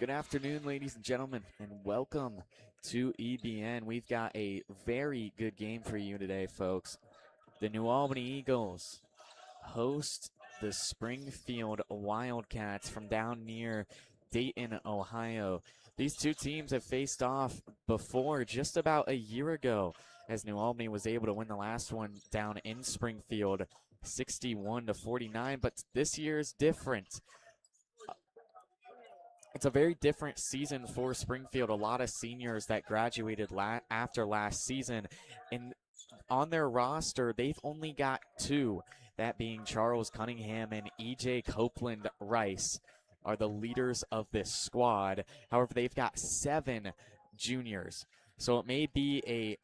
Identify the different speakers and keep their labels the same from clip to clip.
Speaker 1: Good afternoon, ladies and gentlemen, and welcome to EBN. We've got a very good game for you today, folks. The New Albany Eagles host the Springfield Wildcats from down near Dayton, Ohio. These two teams have faced off before just about a year ago, as New Albany was able to win the last one down in Springfield 61-49, but this year is different. It's a very different season for Springfield. A lot of seniors that graduated after last season, and on their roster, they've only got two, that being Charles Cunningham and EJ Copeland Rice are the leaders of this squad. However, they've got 7 juniors. So it may be a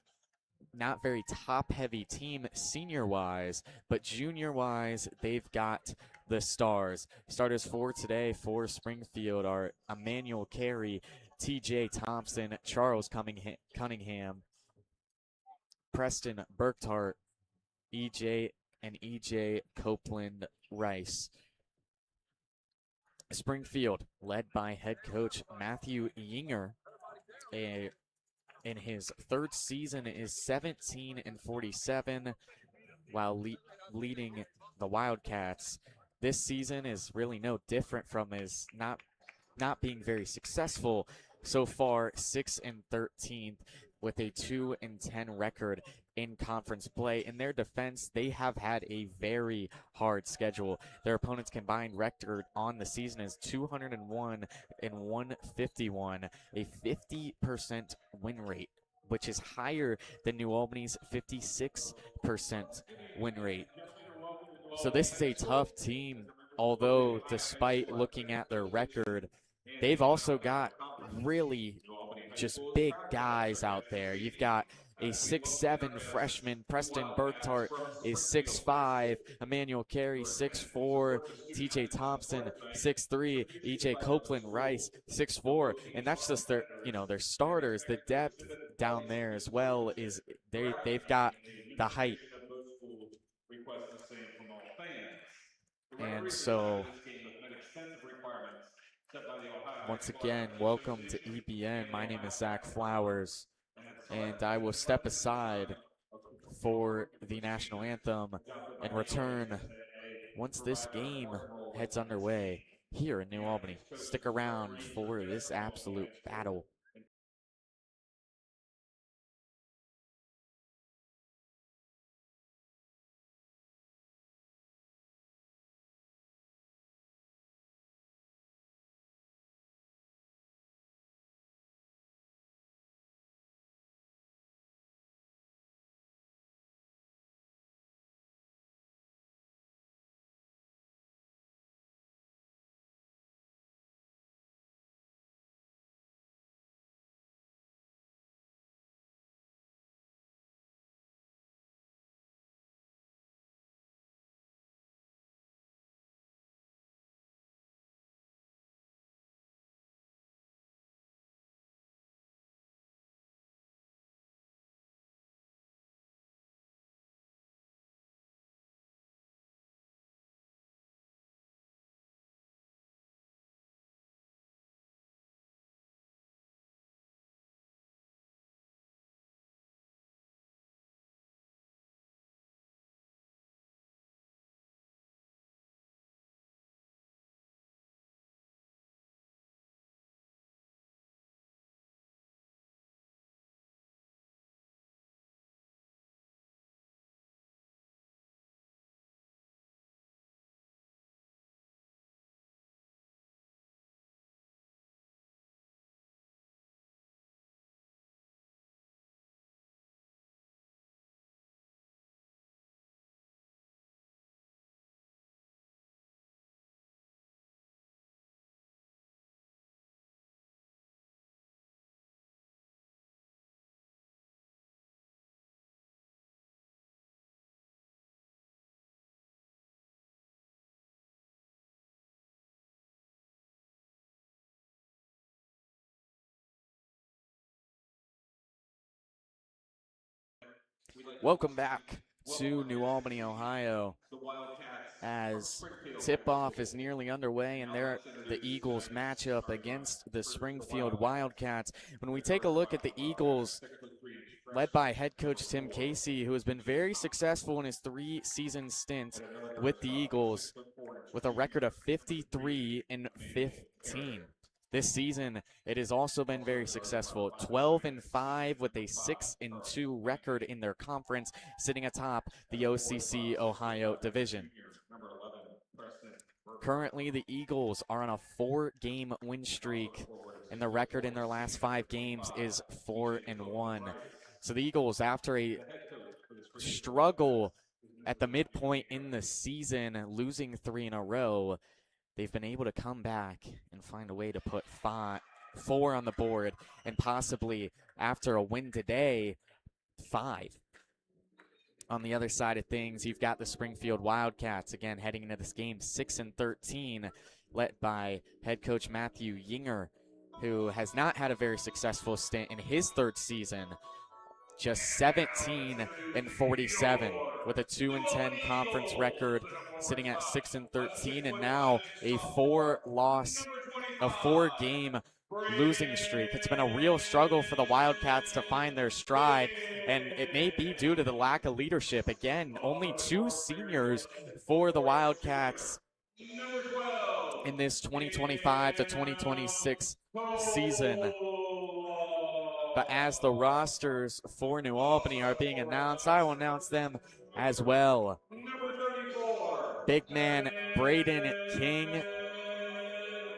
Speaker 1: not very top-heavy team senior-wise, but junior-wise, they've got the stars. Starters for today for Springfield are Emmanuel Carey, TJ Thompson, Charles Cunningham, Preston Burktart, EJ Copeland Rice. Springfield, led by head coach Matthew Yinger, in his third season is 17-47, while leading the Wildcats. This season is really no different from his not being very successful so far, 6-13 with a 2-10 record in conference play. In their defense, they have had a very hard schedule. Their opponent's combined record on the season is 201 and 151, a 50% win rate, which is higher than New Albany's 56% win rate. So this is a tough team, although despite looking at their record, they've also got really just big guys out there. You've got a 6'7" freshman, Preston Burktart is 6'5", Emmanuel Carey 6'4", TJ Thompson 6'3", EJ Copeland Rice 6'4", and that's just their starters. The depth down there as well is they've got the height. And so, once again, welcome to EBN. My name is Zach Flowers, and I will step aside for the national anthem and return once this game heads underway here in New Albany. Stick around for this absolute battle. Welcome back to New Albany, Ohio, as tip-off is nearly underway, and they're the Eagles matchup against the Springfield Wildcats. When we take a look at the Eagles, led by head coach Tim Casey, who has been very successful in his 3-season stint with the Eagles, with a record of 53-15. This season, it has also been very successful, 12-5 with a 6-2 record in their conference, sitting atop the OCC Ohio division. Currently, the Eagles are on a 4-game win streak, and the record in their last 5 games is 4-1. So the Eagles, after a struggle at the midpoint in the season, losing 3 in a row, they've been able to come back and find a way to put 4 on the board, and possibly, after a win today, 5. On the other side of things, you've got the Springfield Wildcats, again, heading into this game 6-13, led by head coach Matthew Yinger, who has not had a very successful stint in his 3rd season, just 17-47 with a 2-10 conference record, sitting at 6-13, and now a 4-game losing streak. It's been a real struggle for the Wildcats to find their stride, and it may be due to the lack of leadership. Again, only 2 seniors for the Wildcats in this 2025 to 2026 season. But as the rosters for New Albany are being announced, I will announce them as well. Big man Braden King,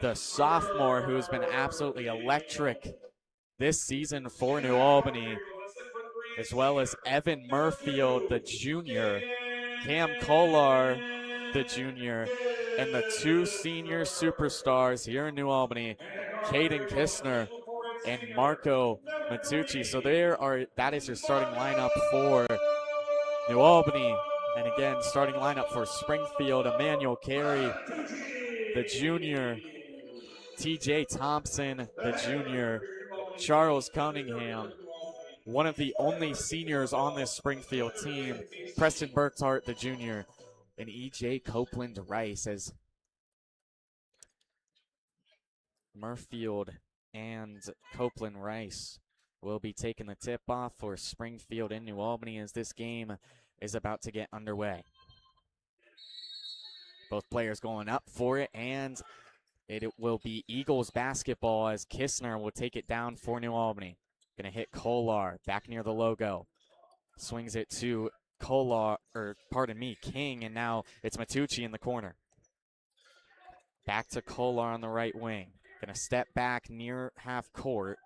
Speaker 1: the sophomore who has been absolutely electric this season for New Albany, as well as Evan Murfield, the junior, Cam Kolar, the junior, and the 2 senior superstars here in New Albany, Caden Kistner and Marco Matucci. So that is your starting lineup for New Albany. And again, starting lineup for Springfield: Emmanuel Carey, the junior, TJ Thompson, the junior, Charles Cunningham, one of the only seniors on this Springfield team, Preston Burkhart, the junior, and EJ Copeland Rice, as Murfield and Copeland Rice will be taking the tip-off for Springfield in New Albany as this game is about to get underway. Both players going up for it, and it will be Eagles basketball as Kistner will take it down for New Albany. Gonna hit Kolar back near the logo. Swings it to King, and now it's Matucci in the corner. Back to Kolar on the right wing. Gonna step back near half court,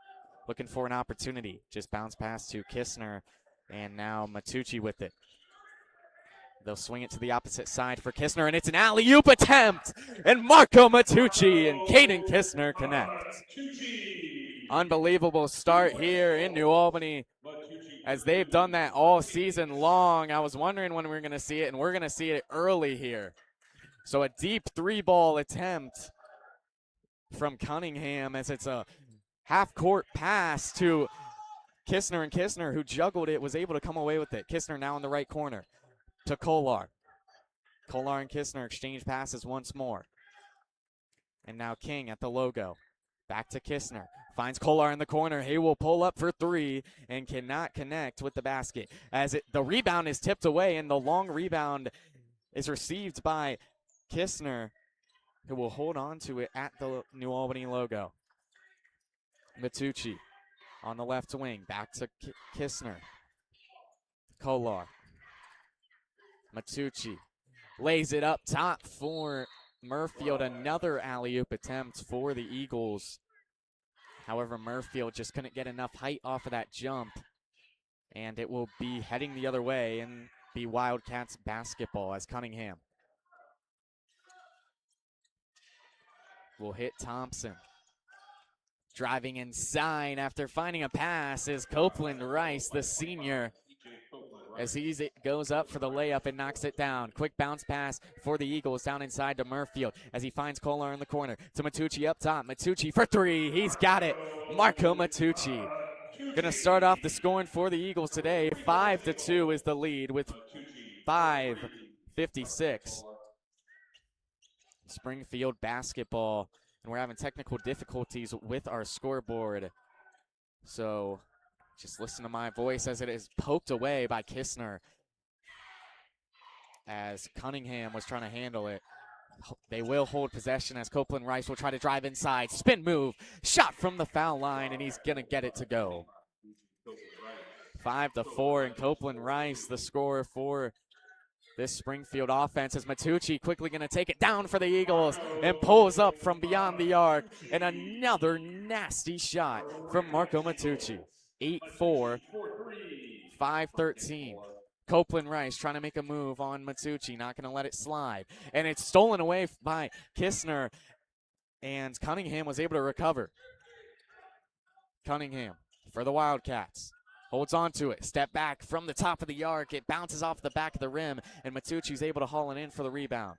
Speaker 1: looking for an opportunity. Just bounce pass to Kistner, and now Matucci with it. They'll swing it to the opposite side for Kistner, and it's an alley-oop attempt, and Marco Matucci and Caden Kistner connect. Unbelievable start here in New Albany, as they've done that all season long. I was wondering when we were going to see it, and we're going to see it early here. So a deep 3-ball attempt from Cunningham, as it's a half-court pass to Kistner, and Kistner, who juggled it, was able to come away with it. Kistner now in the right corner to Kolar. Kolar and Kistner exchange passes once more. And now King at the logo. Back to Kistner. Finds Kolar in the corner. He will pull up for 3 and cannot connect with the basket. The rebound is tipped away, and the long rebound is received by Kistner, who will hold on to it at the New Albany logo. Matucci on the left wing. Back to Kistner. Kolar. Matucci lays it up top for Murfield. Another alley-oop attempt for the Eagles. However, Murfield just couldn't get enough height off of that jump, and it will be heading the other way and be Wildcats basketball as Cunningham will hit Thompson. Driving inside after finding a pass is Copeland Rice, the senior, as he goes up for the layup and knocks it down. Quick bounce pass for the Eagles down inside to Murfield as he finds Kolar in the corner. To Matucci up top. Matucci for 3. He's got it. Marco Matucci going to start off the scoring for the Eagles today. 5-2 is the lead with 55-56. Springfield basketball, and we're having technical difficulties with our scoreboard. So just listen to my voice as it is poked away by Kistner as Cunningham was trying to handle it. They will hold possession as Copeland Rice will try to drive inside. Spin move, shot from the foul line, and he's going to get it to go. 5-4, and Copeland Rice, the scorer for this Springfield offense, as Matucci quickly going to take it down for the Eagles and pulls up from beyond the arc. And another nasty shot from Marco Matucci. 8-4, 5-13. Copeland Rice trying to make a move on Matucci, not going to let it slide. And it's stolen away by Kistner, and Cunningham was able to recover. Cunningham for the Wildcats. Holds on to it, step back from the top of the arc. It bounces off the back of the rim, and Matucci's able to haul it in for the rebound.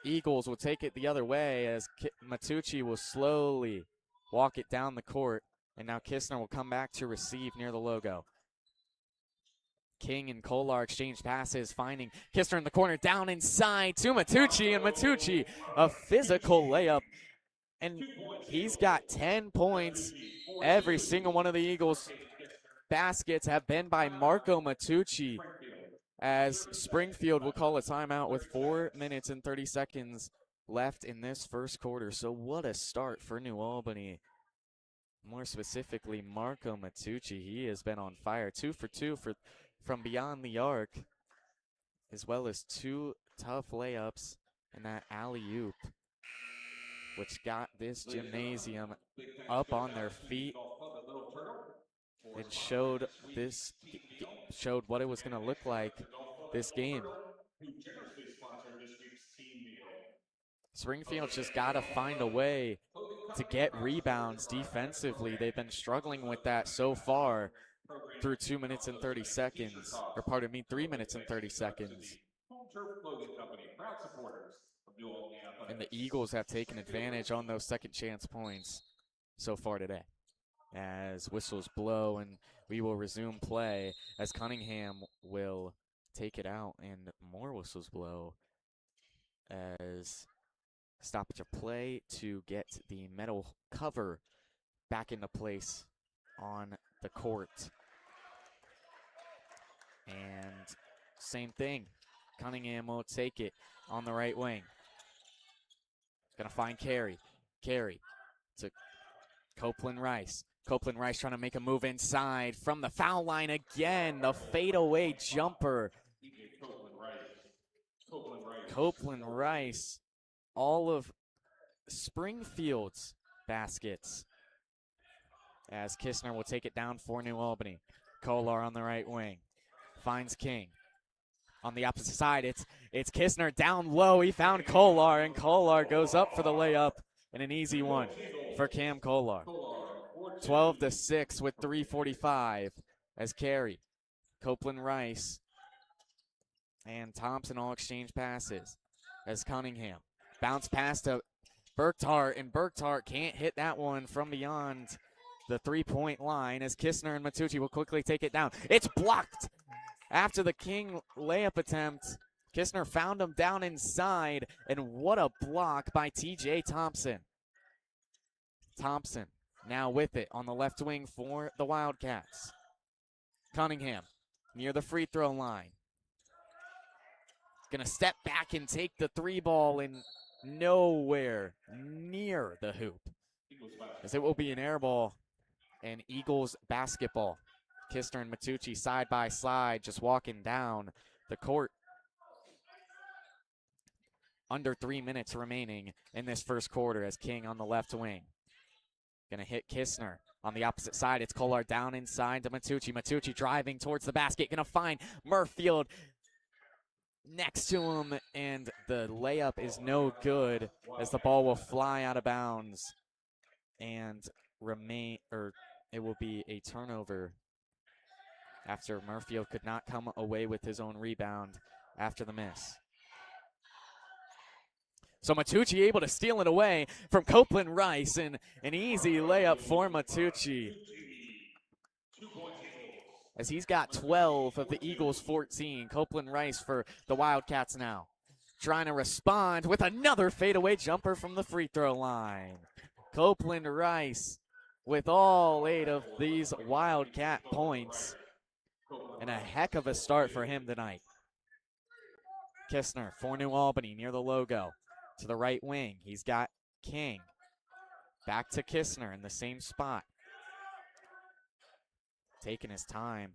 Speaker 1: Eagles will take it the other way as Matucci will slowly walk it down the court, and now Kistner will come back to receive near the logo. King and Kolar exchange passes, finding Kistner in the corner, down inside to Matucci, and Matucci, a physical layup, and he's got 10 points. Every single one of the Eagles' baskets have been by Marco Matucci, as Springfield will call a timeout with 4 minutes and 30 seconds left in this first quarter. So what a start for New Albany. More specifically, Marco Matucci. He has been on fire. 2 for 2 from beyond the arc, as well as 2 tough layups and that alley-oop, which got this gymnasium up on their feet and showed what it was going to look like this game. Springfield's just got to find a way to get rebounds defensively. They've been struggling with that so far through 2 minutes and 30 seconds, or pardon me, 3 minutes and 30 seconds. And the Eagles have taken advantage on those second chance points so far today. As whistles blow, and we will resume play as Cunningham will take it out, and more whistles blow as stoppage of play to get the metal cover back into place on the court. And same thing, Cunningham will take it on the right wing. Gonna find Carey. Carey to Copeland Rice. Copeland Rice trying to make a move inside from the foul line again. The fadeaway jumper. Copeland Rice, all of Springfield's baskets, as Kistner will take it down for New Albany. Kolar on the right wing. Finds King. On the opposite side, it's Kistner down low. He found Kolar, and Kolar goes up for the layup, and an easy one for Cam Kolar. 12-6 with 3:45 as Carey, Copeland Rice, and Thompson all exchange passes as Cunningham bounce pass to Burktart, and Burktart can't hit that one from beyond the three-point line as Kistner and Matucci will quickly take it down. It's blocked after the King layup attempt. Kistner found him down inside, and what a block by TJ Thompson. Thompson now with it on the left wing for the Wildcats. Cunningham near the free throw line. Gonna step back and take the three ball, and nowhere near the hoop, as it will be an air ball and Eagles basketball. Kistner and Matucci side by side, just walking down the court. Under 3 minutes remaining in this first quarter as King on the left wing. Gonna hit Kistner. On the opposite side, it's Kolar down inside to Matucci. Matucci driving towards the basket. Gonna find Murfield next to him, and the layup is no good as the ball will fly out of bounds and it will be a turnover after Murfield could not come away with his own rebound after the miss. So Matucci able to steal it away from Copeland Rice, and an easy layup for Matucci. as he's got 12 of the Eagles' 14. Copeland Rice for the Wildcats now, trying to respond with another fadeaway jumper from the free throw line. Copeland Rice with all 8 of these Wildcat points, and a heck of a start for him tonight. Kistner for New Albany near the logo. To the right wing, he's got King. Back to Kistner in the same spot. Taking his time,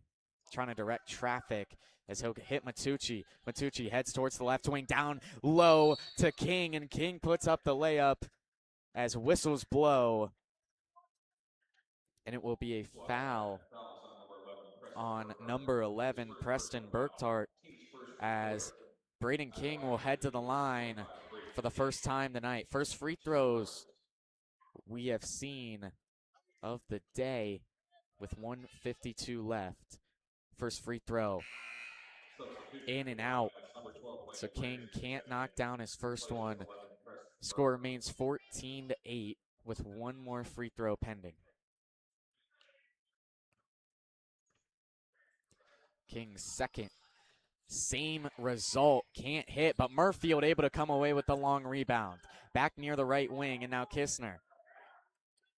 Speaker 1: trying to direct traffic as he'll hit Matucci. Matucci heads towards the left wing, down low to King, and King puts up the layup as whistles blow. And it will be a foul on number 11, Preston Burktart, as Braden King will head to the line for the first time tonight. First free throws we have seen of the day with 1:52 left. First free throw in and out. So King can't knock down his first one. Score remains 14-8 with one more free throw pending. King's second. Same result, can't hit, but Murfield able to come away with the long rebound. Back near the right wing, and now Kistner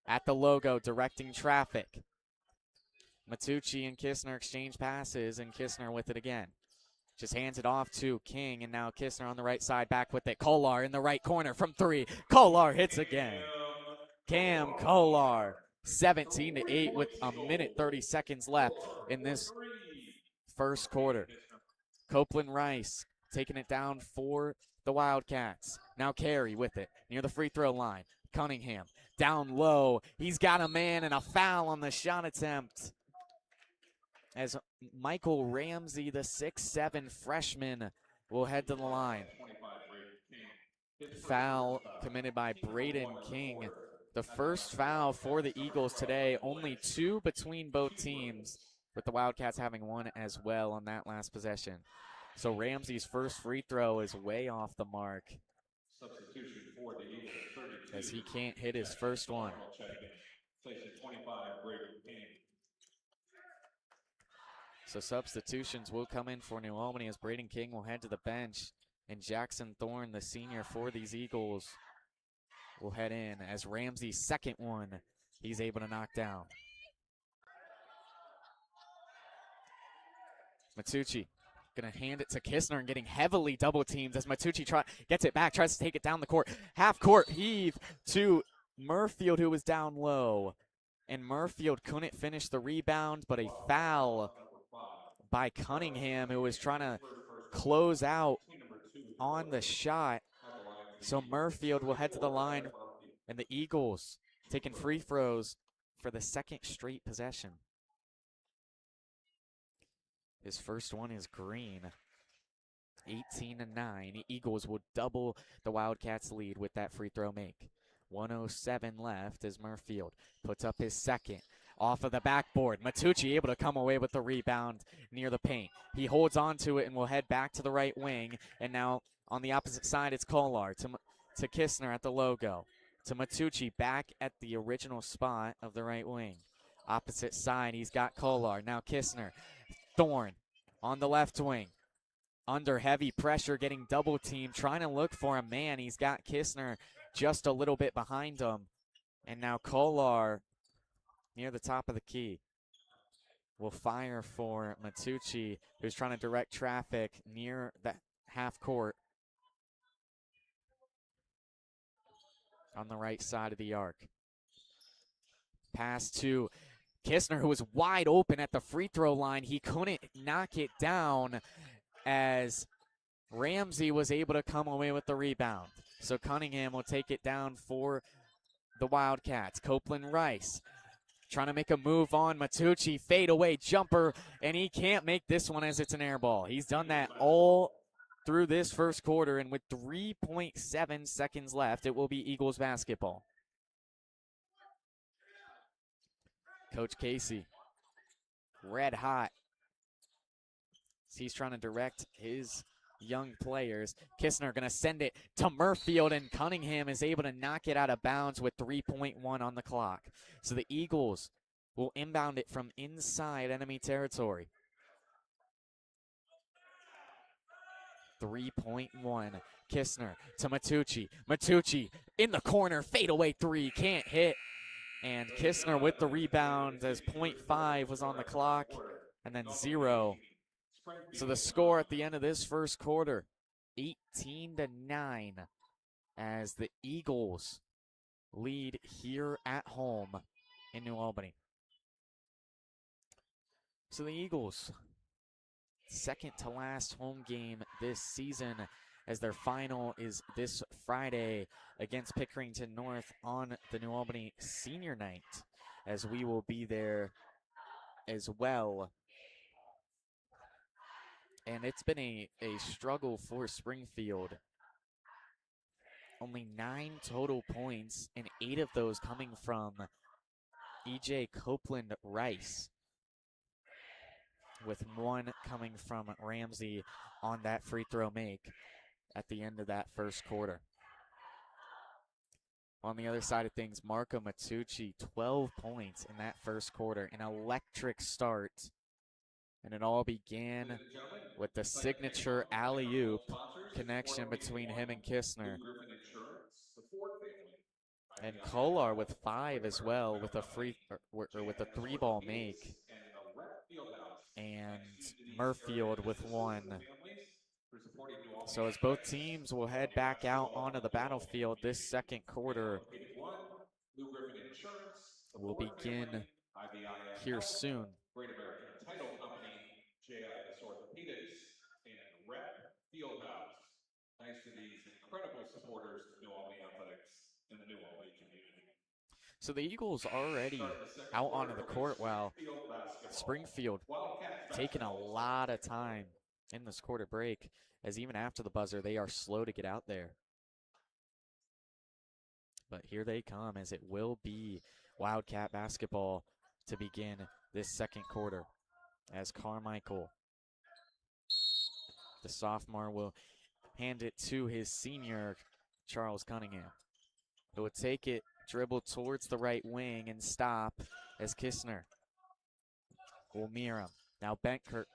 Speaker 1: at the logo, directing traffic. Matucci and Kistner exchange passes, and Kistner with it again. Just hands it off to King, and now Kistner on the right side, back with it. Kolar in the right corner from 3. Kolar hits again. Cam Kolar, 17-8 with a minute 30 seconds left in this first quarter. Copeland Rice taking it down for the Wildcats. Now Carey with it near the free throw line. Cunningham down low. He's got a man and a foul on the shot attempt, as Michael Ramsey, the 6'7" freshman, will head to the line. Foul committed by Braden King. The first foul for the Eagles today. Only 2 between both teams, with the Wildcats having 1 as well on that last possession. So Ramsey's first free throw is way off the mark,
Speaker 2: Substitution for the Eagles, 32.
Speaker 1: as he can't hit his first one.
Speaker 2: Station 25, Braden King.
Speaker 1: So substitutions will come in for New Albany, as Braden King will head to the bench, and Jackson Thorne, the senior for these Eagles, will head in, as Ramsey's second one he's able to knock down. Matucci gonna hand it to Kistner, and getting heavily double teamed as Matucci gets it back, tries to take it down the court. Half court heave to Murfield, who was down low. And Murfield couldn't finish the rebound, but a foul by Cunningham, who was trying to close out on the shot. So Murfield will head to the line, and the Eagles taking free throws for the second straight possession. His first one is green. 18-9. Eagles will double the Wildcats' lead with that free throw make. 1:07 left as Murfield puts up his second. Off of the backboard. Matucci able to come away with the rebound near the paint. He holds on to it and will head back to the right wing. And now on the opposite side, it's Kolar to Kistner at the logo. To Matucci back at the original spot of the right wing. Opposite side, he's got Kolar. Now Kistner. Thorne on the left wing. Under heavy pressure, getting double teamed, trying to look for a man. He's got Kistner just a little bit behind him. And now Kolar near the top of the key will fire for Matucci, who's trying to direct traffic near the half court on the right side of the arc. Pass to Kistner, who was wide open at the free throw line. He couldn't knock it down, as Ramsey was able to come away with the rebound. So Cunningham will take it down for the Wildcats. Copeland Rice trying to make a move on Matucci. Fadeaway jumper, and he can't make this one as it's an air ball. He's done that all through this first quarter, and with 3.7 seconds left, it will be Eagles basketball. Coach Casey, red hot. He's trying to direct his young players. Kistner going to send it to Murfield, and Cunningham is able to knock it out of bounds with 3.1 on the clock. So the Eagles will inbound it from inside enemy territory. 3.1. Kistner to Matucci. Matucci in the corner, fadeaway three, can't hit. And Kistner with the rebound as 0.5 was on the clock, and then 0. So the score at the end of this first quarter, 18-9, as the Eagles lead here at home in New Albany. So the Eagles, second to last home game this season, as their final is this Friday against Pickerington North on the New Albany Senior Night, as we will be there as well. And it's been a struggle for Springfield. Only 9 total points, and 8 of those coming from E.J. Copeland Rice, with 1 coming from Ramsey on that free throw make at the end of that first quarter. On the other side of things, Marco Matucci, 12 points in that first quarter, an electric start. And it all began with the signature alley-oop connection between him and Kistner. And Kolar with 5 as well, with a with a 3-ball make. And Murfield with 1. So as both teams will head back out onto the battlefield, this second quarter will begin here soon.
Speaker 2: Great American Title Company, JIS Orthopedics, and Rep Fieldhouse. Thanks to these incredible supporters of New Albany Athletics and the New Albany community.
Speaker 1: So the Eagles already out onto the court, while Springfield taking a lot of time in this quarter break, as even after the buzzer, they are slow to get out there. But here they come, as it will be Wildcat basketball to begin this second quarter, as Carmichael, the sophomore, will hand it to his senior, Charles Cunningham, who will take it, dribble towards the right wing, and stop as Kistner will mirror him. Now Bentkirk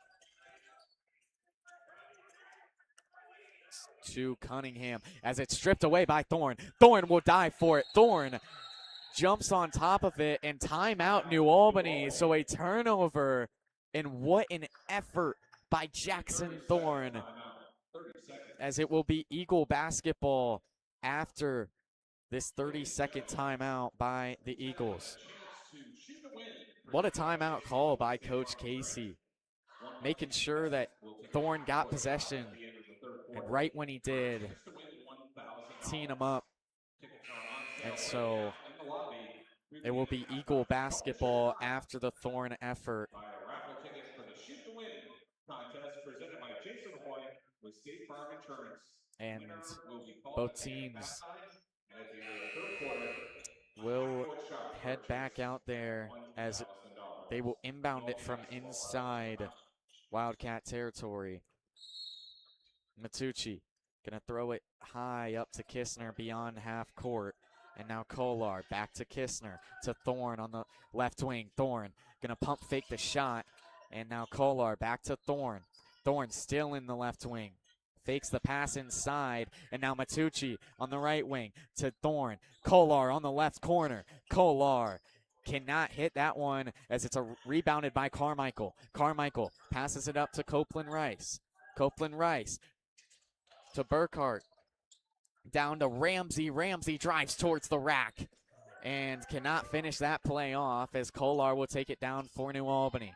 Speaker 1: to Cunningham, as it's stripped away by Thorne. Thorne will dive for it. Thorne jumps on top of it, and timeout New Albany. So a turnover, and what an effort by Jackson Thorne, as it will be Eagle basketball after this 30-second timeout by the Eagles. What a timeout call by Coach Casey, making sure that Thorne got possession, and right when he did, teeing him up. And so it will be Eagle basketball after the Thorne effort.
Speaker 2: Raffle tickets for the Shoot to Win contest presented by Jason Hoy with State Farm Insurance.
Speaker 1: And both teams
Speaker 2: at the end of the third quarter
Speaker 1: will head back out there, as they will inbound it from inside Wildcat territory. Matucci gonna throw it high up to Kistner beyond half court. And now Kolar back to Kistner, to Thorne on the left wing. Thorne gonna pump fake the shot. And now Kolar back to Thorne. Thorne still in the left wing. Fakes the pass inside. And now Matucci on the right wing to Thorne. Kolar on the left corner. Kolar cannot hit that one, as it's rebounded by Carmichael. Carmichael passes it up to Copeland Rice. Copeland Rice to Burkhart. Down to Ramsey. Ramsey drives towards the rack and cannot finish that play off, as Kolar will take it down for New Albany.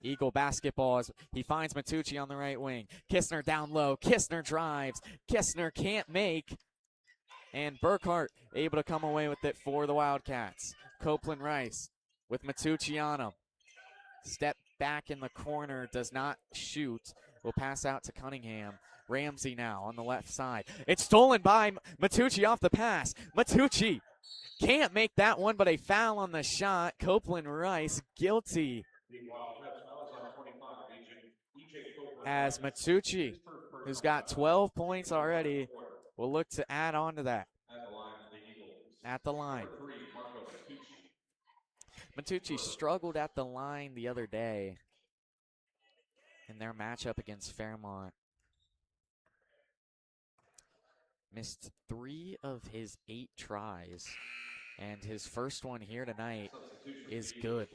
Speaker 1: Eagle basketball, as he finds Matucci on the right wing. Kistner down low. Kistner drives. Kistner can't make. And Burkhart able to come away with it for the Wildcats. Copeland Rice with Matucci on him. Step back in the corner, does not shoot. Will pass out to Cunningham. Ramsey now on the left side. It's stolen by Matucci off the pass. Matucci can't make that one, but a foul on the shot. Copeland Rice guilty, as Matucci, who's got 12 points already, will look to add on to that at the line. Matucci struggled at the line the other day in their matchup against Fairmont. Missed 3 of his 8 tries, and his first one here tonight is good.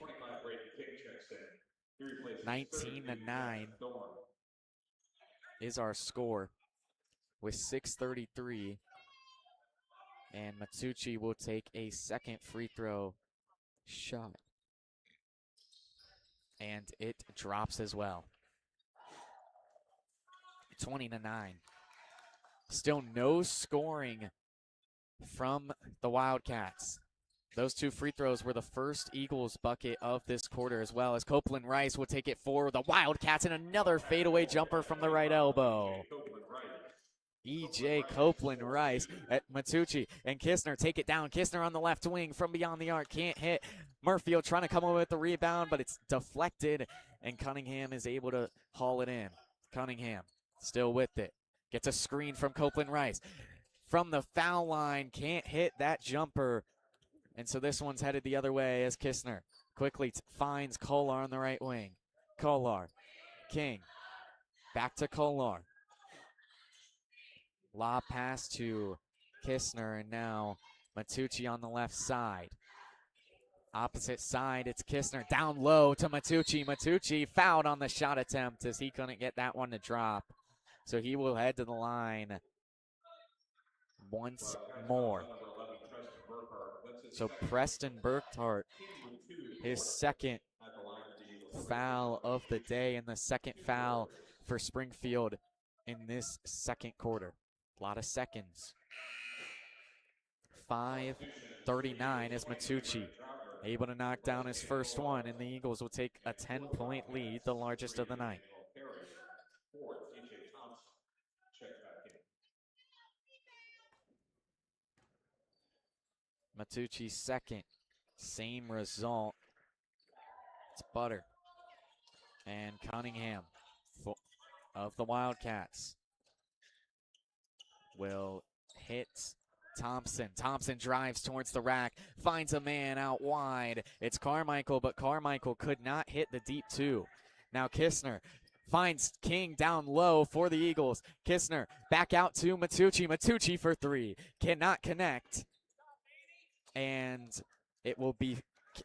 Speaker 1: 19-9 is our score with 6:33, and Matucci will take a second free throw shot, and it drops as well. 20-9. Still no scoring from the Wildcats. Those 2 free throws were the first Eagles bucket of this quarter, as well as Copeland Rice will take it for the Wildcats, and another fadeaway jumper from the right elbow. E.J. Copeland Rice at Matucci, and Kistner take it down. Kistner on the left wing from beyond the arc, can't hit. Murfield trying to come away with the rebound, but it's deflected, and Cunningham is able to haul it in. Cunningham still with it. Gets a screen from Copeland Rice. From the foul line, can't hit that jumper. And so this one's headed the other way as Kistner quickly finds Kolar on the right wing. Kolar, King, back to Kolar. Lob pass to Kistner, and now Matucci on the left side. Opposite side, it's Kistner down low to Matucci. Matucci fouled on the shot attempt as he couldn't get that one to drop. So he will head to the line once more. So Preston Burkhart, his second foul of the day, and the second foul for Springfield in this second quarter. A lot of seconds. 5:39 as Matucci able to knock down his first one, and the Eagles will take a 10-point lead, the largest of the night. Matucci's second, same result. It's Butter and Cunningham of the Wildcats will hit Thompson. Thompson drives towards the rack, finds a man out wide. It's Carmichael, but Carmichael could not hit the deep 2. Now Kistner finds King down low for the Eagles. Kistner back out to Matucci. Matucci for 3. Cannot connect. And it will be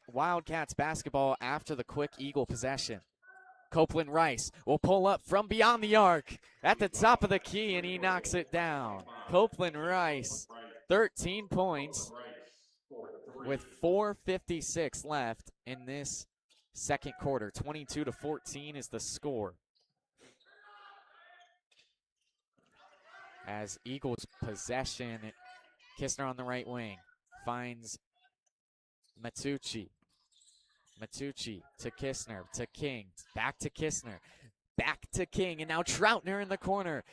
Speaker 1: Wildcats basketball after the quick Eagle possession. Copeland Rice will pull up from beyond the arc at the top of the key, and he knocks it down. Copeland Rice, 13 points with 4:56 left in this second quarter. 22-14 is the score. As Eagles possession, Kistner on the right wing finds Matucci. Matucci to Kistner, to King, back to Kistner, back to King, and now Troutner in the corner.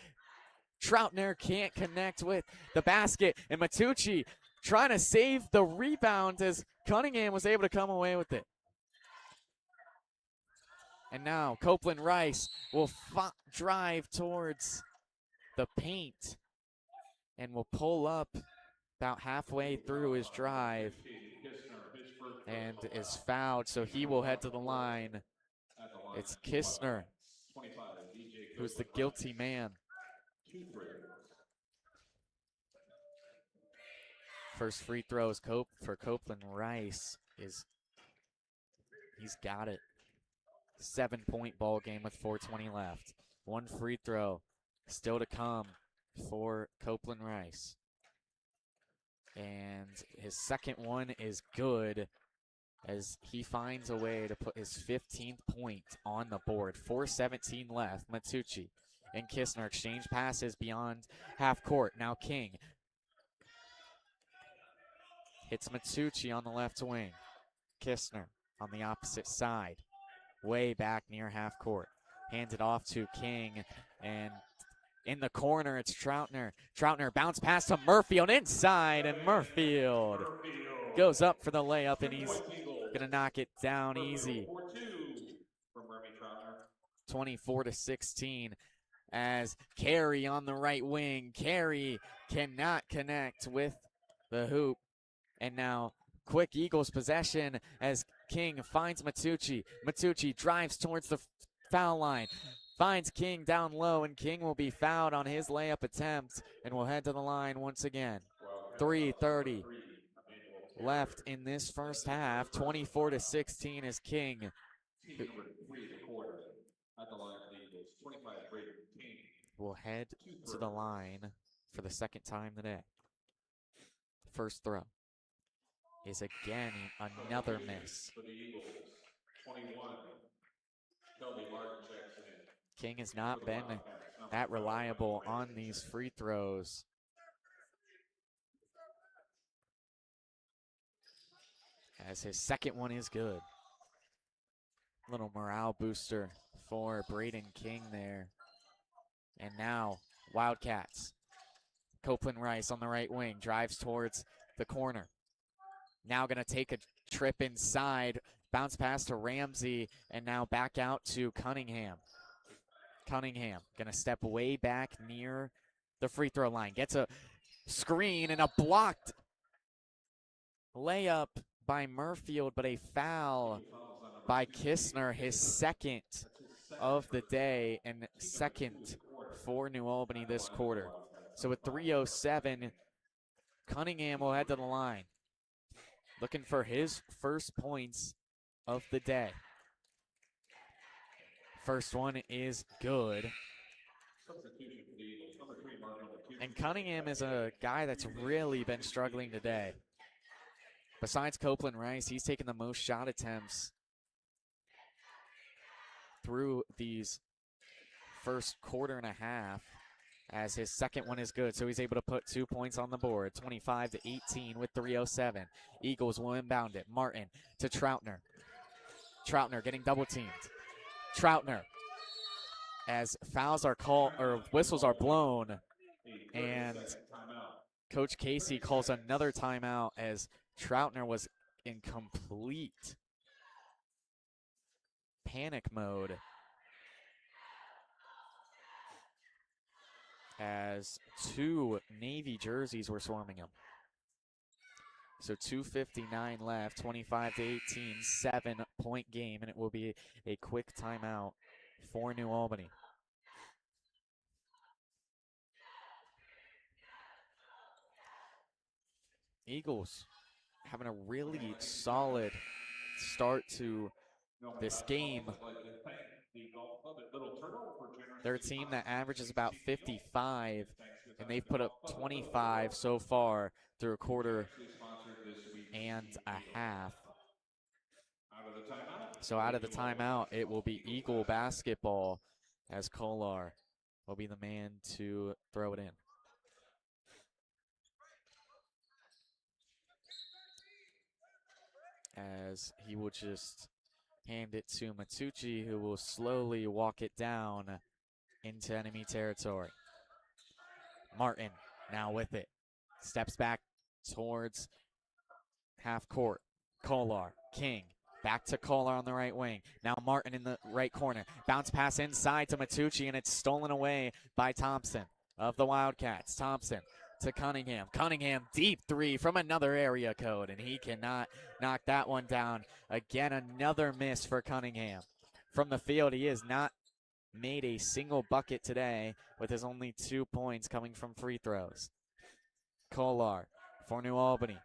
Speaker 1: Troutner can't connect with the basket, and Matucci trying to save the rebound as Cunningham was able to come away with it. And now Copeland Rice will drive towards the paint and will pull up about halfway through his drive and is fouled, so he will head to the line. It's Kistner who's the guilty man. First free throws for Copeland Rice he's got it. 7-point ball game with 4:20 left. One free throw still to come for Copeland Rice. And his second one is good as he finds a way to put his 15th point on the board. 4:17 left. Matucci and Kistner exchange passes beyond half court. Now King hits Matucci on the left wing. Kistner on the opposite side, way back near half court. Hands it off to King, and in the corner, it's Troutner. Troutner bounce pass to Murfield inside, and Murfield goes up for the layup, and he's going to knock it down easy. 24-16 as Carey on the right wing. Carey cannot connect with the hoop. And now quick Eagles possession as King, finds Matucci. Matucci drives towards the foul line, finds King down low, and King will be fouled on his layup attempt and will head to the line once again. 3:30 left in this first half. 24-16 is King.
Speaker 2: Team number 3 of the quarter at the line for the Eagles. 25 Braden King
Speaker 1: Will head to the line for the second time today. First throw is again another miss.
Speaker 2: For the Eagles, 21. Kelby Martin checks in.
Speaker 1: King has not been that reliable on these free throws. As his second one is good. Little morale booster for Braden King there. And now, Wildcats. Copeland Rice on the right wing, drives towards the corner. Now gonna take a trip inside, bounce pass to Ramsey, and now back out to Cunningham. Cunningham gonna step way back near the free throw line. Gets a screen and a blocked layup by Murfield, but a foul by Kistner, his second of the day and second for New Albany this quarter. So with 3:07, Cunningham will head to the line, looking for his first points of the day. First one is good. And Cunningham is a guy that's really been struggling today. Besides Copeland Rice, he's taken the most shot attempts through these first quarter and a half, as his second one is good. So he's able to put 2 points on the board, 25-18 with 3:07. Eagles will inbound it. Martin to Troutner. Troutner getting double teamed. Troutner, as fouls are called, or whistles are blown, and Coach Casey calls another timeout as Troutner was in complete panic mode as two Navy jerseys were swarming him. So 2:59 left, 25-18, 7-point game, and it will be a quick timeout for New Albany. Eagles having a really solid start to this game. They're a team that averages about 55, and they've put up 25 so far through a quarter and a half. So out of the timeout, it will be Eagle basketball, as Kolar will be the man to throw it in. As he will just hand it to Matucci, who will slowly walk it down into enemy territory. Martin now with it. Steps back towards half court. Kolar, King, back to Kolar on the right wing. Now Martin in the right corner. Bounce pass inside to Matucci, and it's stolen away by Thompson of the Wildcats. Thompson to Cunningham. Cunningham, deep three from another area code, and he cannot knock that one down. Again, another miss for Cunningham. From the field, he has not made a single bucket today, with his only 2 points coming from free throws. Kolar for New Albany.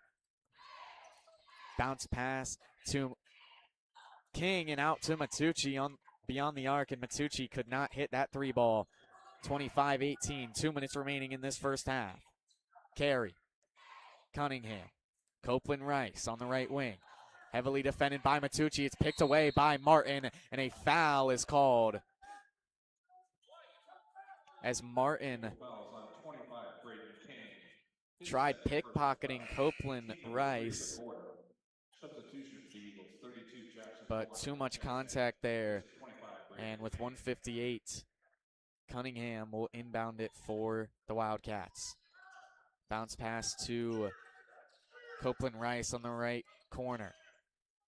Speaker 1: Bounce pass to King and out to Matucci on beyond the arc, and Matucci could not hit that three ball. 25-18, 2 minutes remaining in this first half. Carey, Cunningham, Copeland Rice on the right wing. Heavily defended by Matucci. It's picked away by Martin, and a foul is called. As Martin tried pickpocketing Copeland Rice, but too much contact there. And with 1:58, Cunningham will inbound it for the Wildcats. Bounce pass to Copeland Rice on the right corner.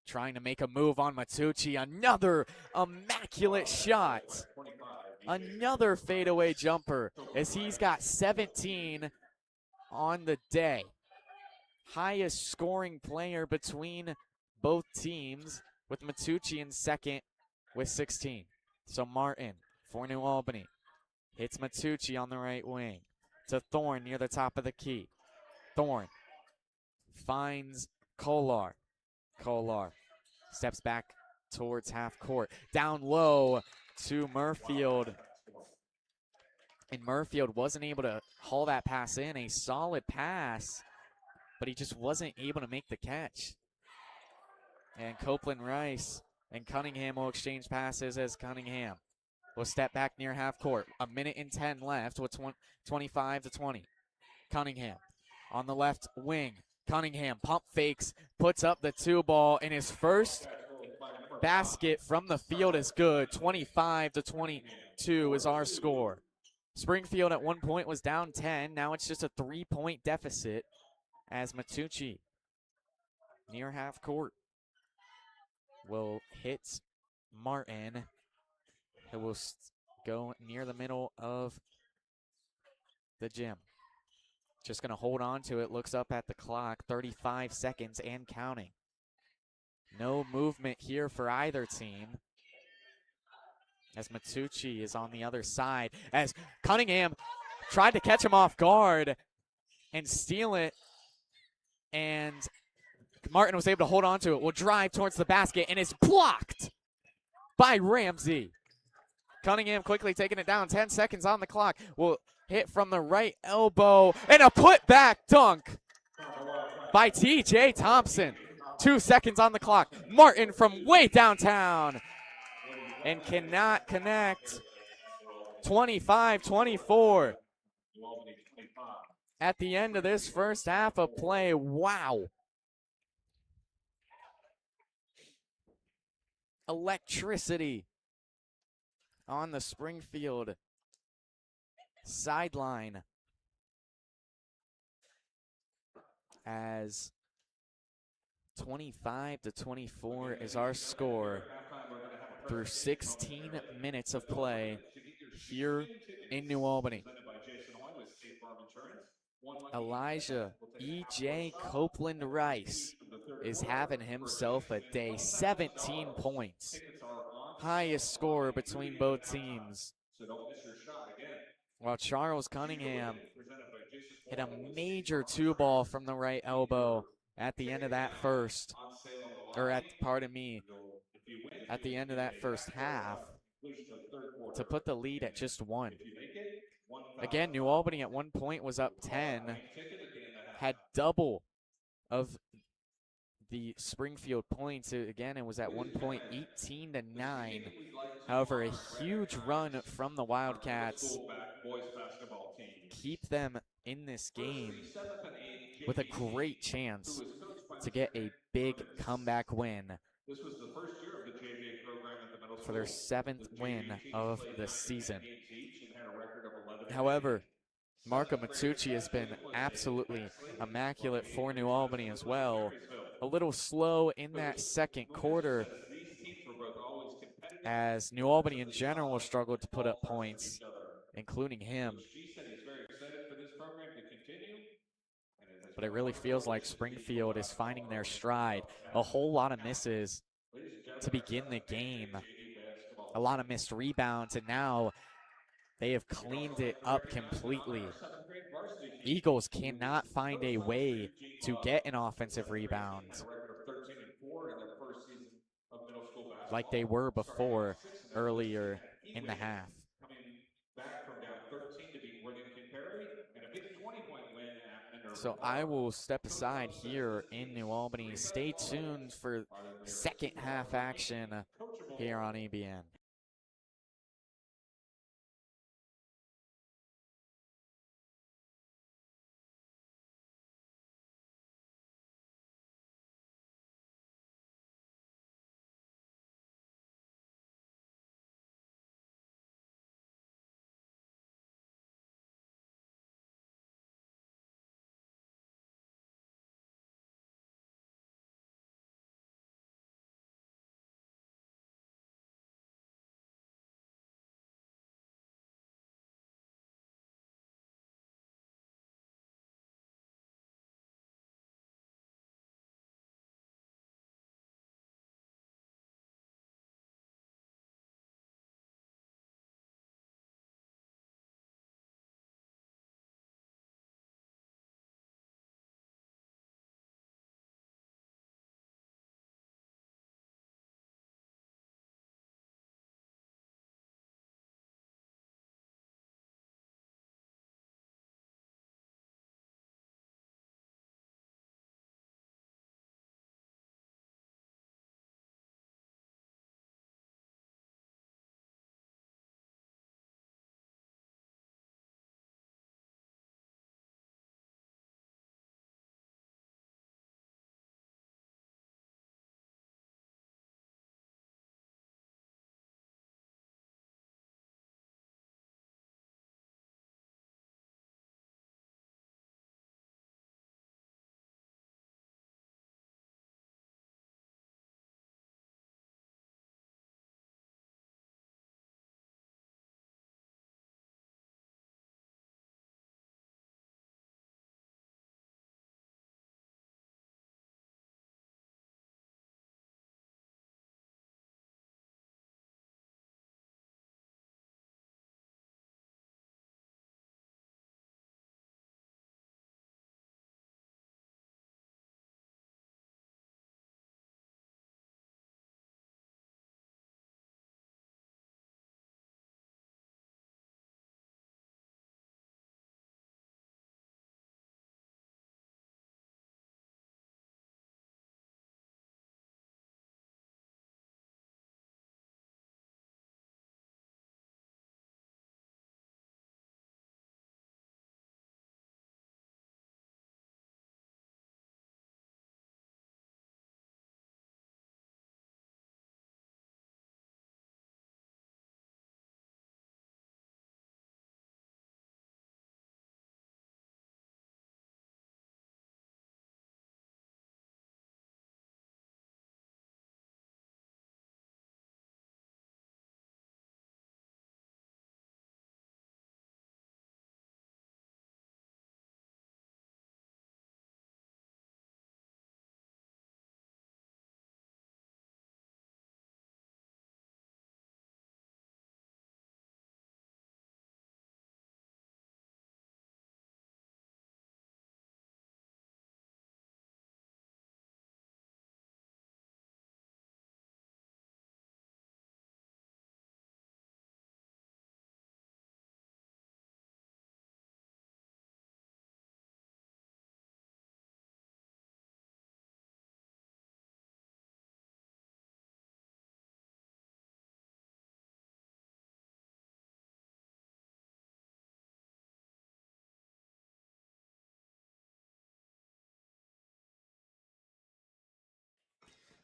Speaker 1: Trying to make a move on Matucci. Another immaculate shot. Another fadeaway jumper, as he's got 17 on the day. Highest scoring player between both teams. with Matucci in second with 16. So Martin for New Albany hits Matucci on the right wing to Thorne near the top of the key. Thorne finds Kolar. Kolar steps back towards half court. Down low to Murfield. And Murfield wasn't able to haul that pass in. A solid pass, but he just wasn't able to make the catch. And Copeland Rice and Cunningham will exchange passes as Cunningham will step back near half court. 1:10 left with 25-20. Cunningham on the left wing. Cunningham pump fakes, puts up the 2 ball, and his first basket from the field is good. 25-22 is our score. Springfield at one point was down 10. Now it's just a 3-point deficit as Matucci near half court will hit Martin, who will go near the middle of the gym. Just going to hold on to it, looks up at the clock, 35 seconds and counting. No movement here for either team as Matucci is on the other side, as Cunningham tried to catch him off guard and steal it, and Martin was able to hold on to it, will drive towards the basket, and is blocked by Ramsey. Cunningham quickly taking it down, 10 seconds on the clock, will hit from the right elbow, and a putback dunk by TJ Thompson. 2 seconds on the clock. Martin from way downtown and cannot connect. 25-24 at the end of this first half of play. Wow. Electricity on the Springfield sideline as 25-24 is our score through 16 minutes of play here in New Albany. Elijah E.J. Copeland Rice is having himself a day. 17 points. Highest score between both teams. While Charles Cunningham hit a major 2-ball from the right elbow at the end of that first, or at the end of that first half to put the lead at just 1. Again, New Albany at one point was up 10, had double of the Springfield points. Again, it was at one point 18-9. However, a huge run from the Wildcats keep them in this game with a great chance to get a big comeback win.
Speaker 2: This was the first year of the JV program at the middle school
Speaker 1: for their 7th win of the season.
Speaker 2: Of
Speaker 1: However, Marco Matucci has been absolutely immaculate for New Albany as well. A little slow in that second quarter as New Albany in general struggled to put up points, including him. But it really feels like Springfield is finding their stride. A whole lot of misses to begin the game. A lot of missed rebounds, and now they have cleaned it up completely. Eagles cannot find a way to get an offensive rebound like they were before earlier in the half.
Speaker 2: Back from down 13 to beat Worthington Perry and a big 20-point win at Minerva.
Speaker 1: So I will step aside here in New Albany. Stay tuned for second half action here on EBN.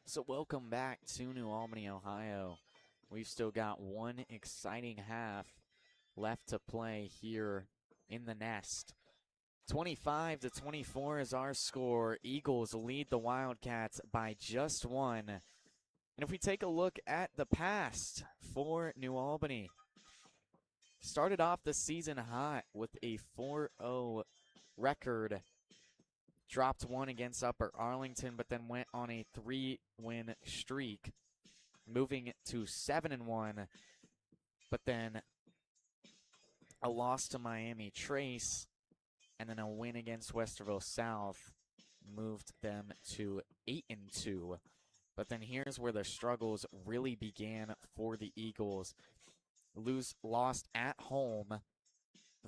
Speaker 1: So welcome back to New Albany, Ohio. We've still got one exciting half left to play here in the nest. 25-24 is our score. Eagles lead the Wildcats by just one. And if we take a look at the past for New Albany, started off the season hot with a 4-0 record. Dropped one against Upper Arlington, but then went on a 3-win streak, moving to 7-1, but then a loss to Miami Trace, and then a win against Westerville South moved them to 8-2. But then here's where the struggles really began for the Eagles. Lost at home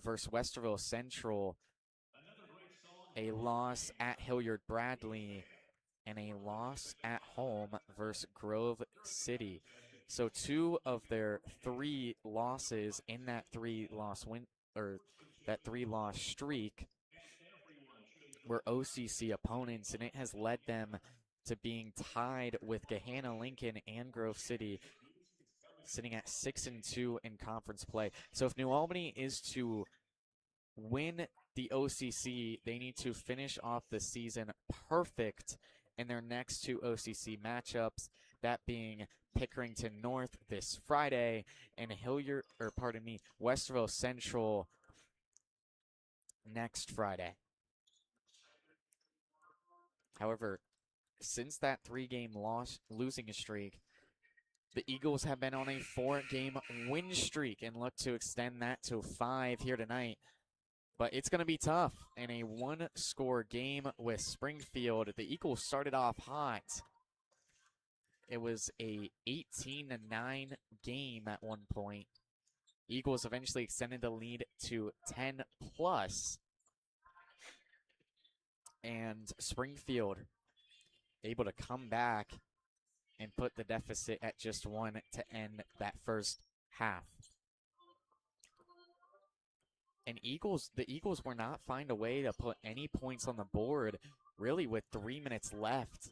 Speaker 1: versus Westerville Central, a loss at Hilliard Bradley, and a loss at home versus Grove City. So two of their three losses in that three-loss streak were OCC opponents, and it has led them to being tied with Gahanna Lincoln and Grove City, sitting at 6-2 in conference play. So if New Albany is to win the OCC, they need to finish off the season perfect in their next two OCC matchups, that being Pickerington North this Friday and Westerville Central next Friday. However, since that three-game losing streak, the Eagles have been on a 4-game win streak and look to extend that to 5 here tonight. But it's going to be tough in a one-score game with Springfield. The Eagles started off hot. It was a 18-9 game at one point. Eagles eventually extended the lead to 10+. And Springfield able to come back and put the deficit at just 1 to end that first half. And the Eagles were not find a way to put any points on the board, really, with 3 minutes left.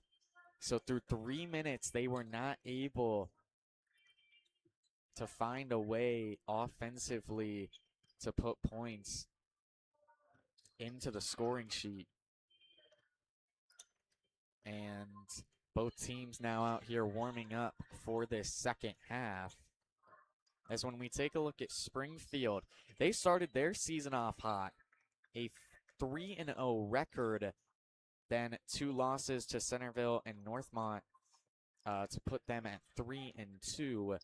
Speaker 1: So through 3 minutes, they were not able to find a way offensively to put points into the scoring sheet. And both teams now out here warming up for this second half. As when we take a look at Springfield, they started their season off hot. A 3-0 record, then 2 losses to Centerville and Northmont to put them at 3-2.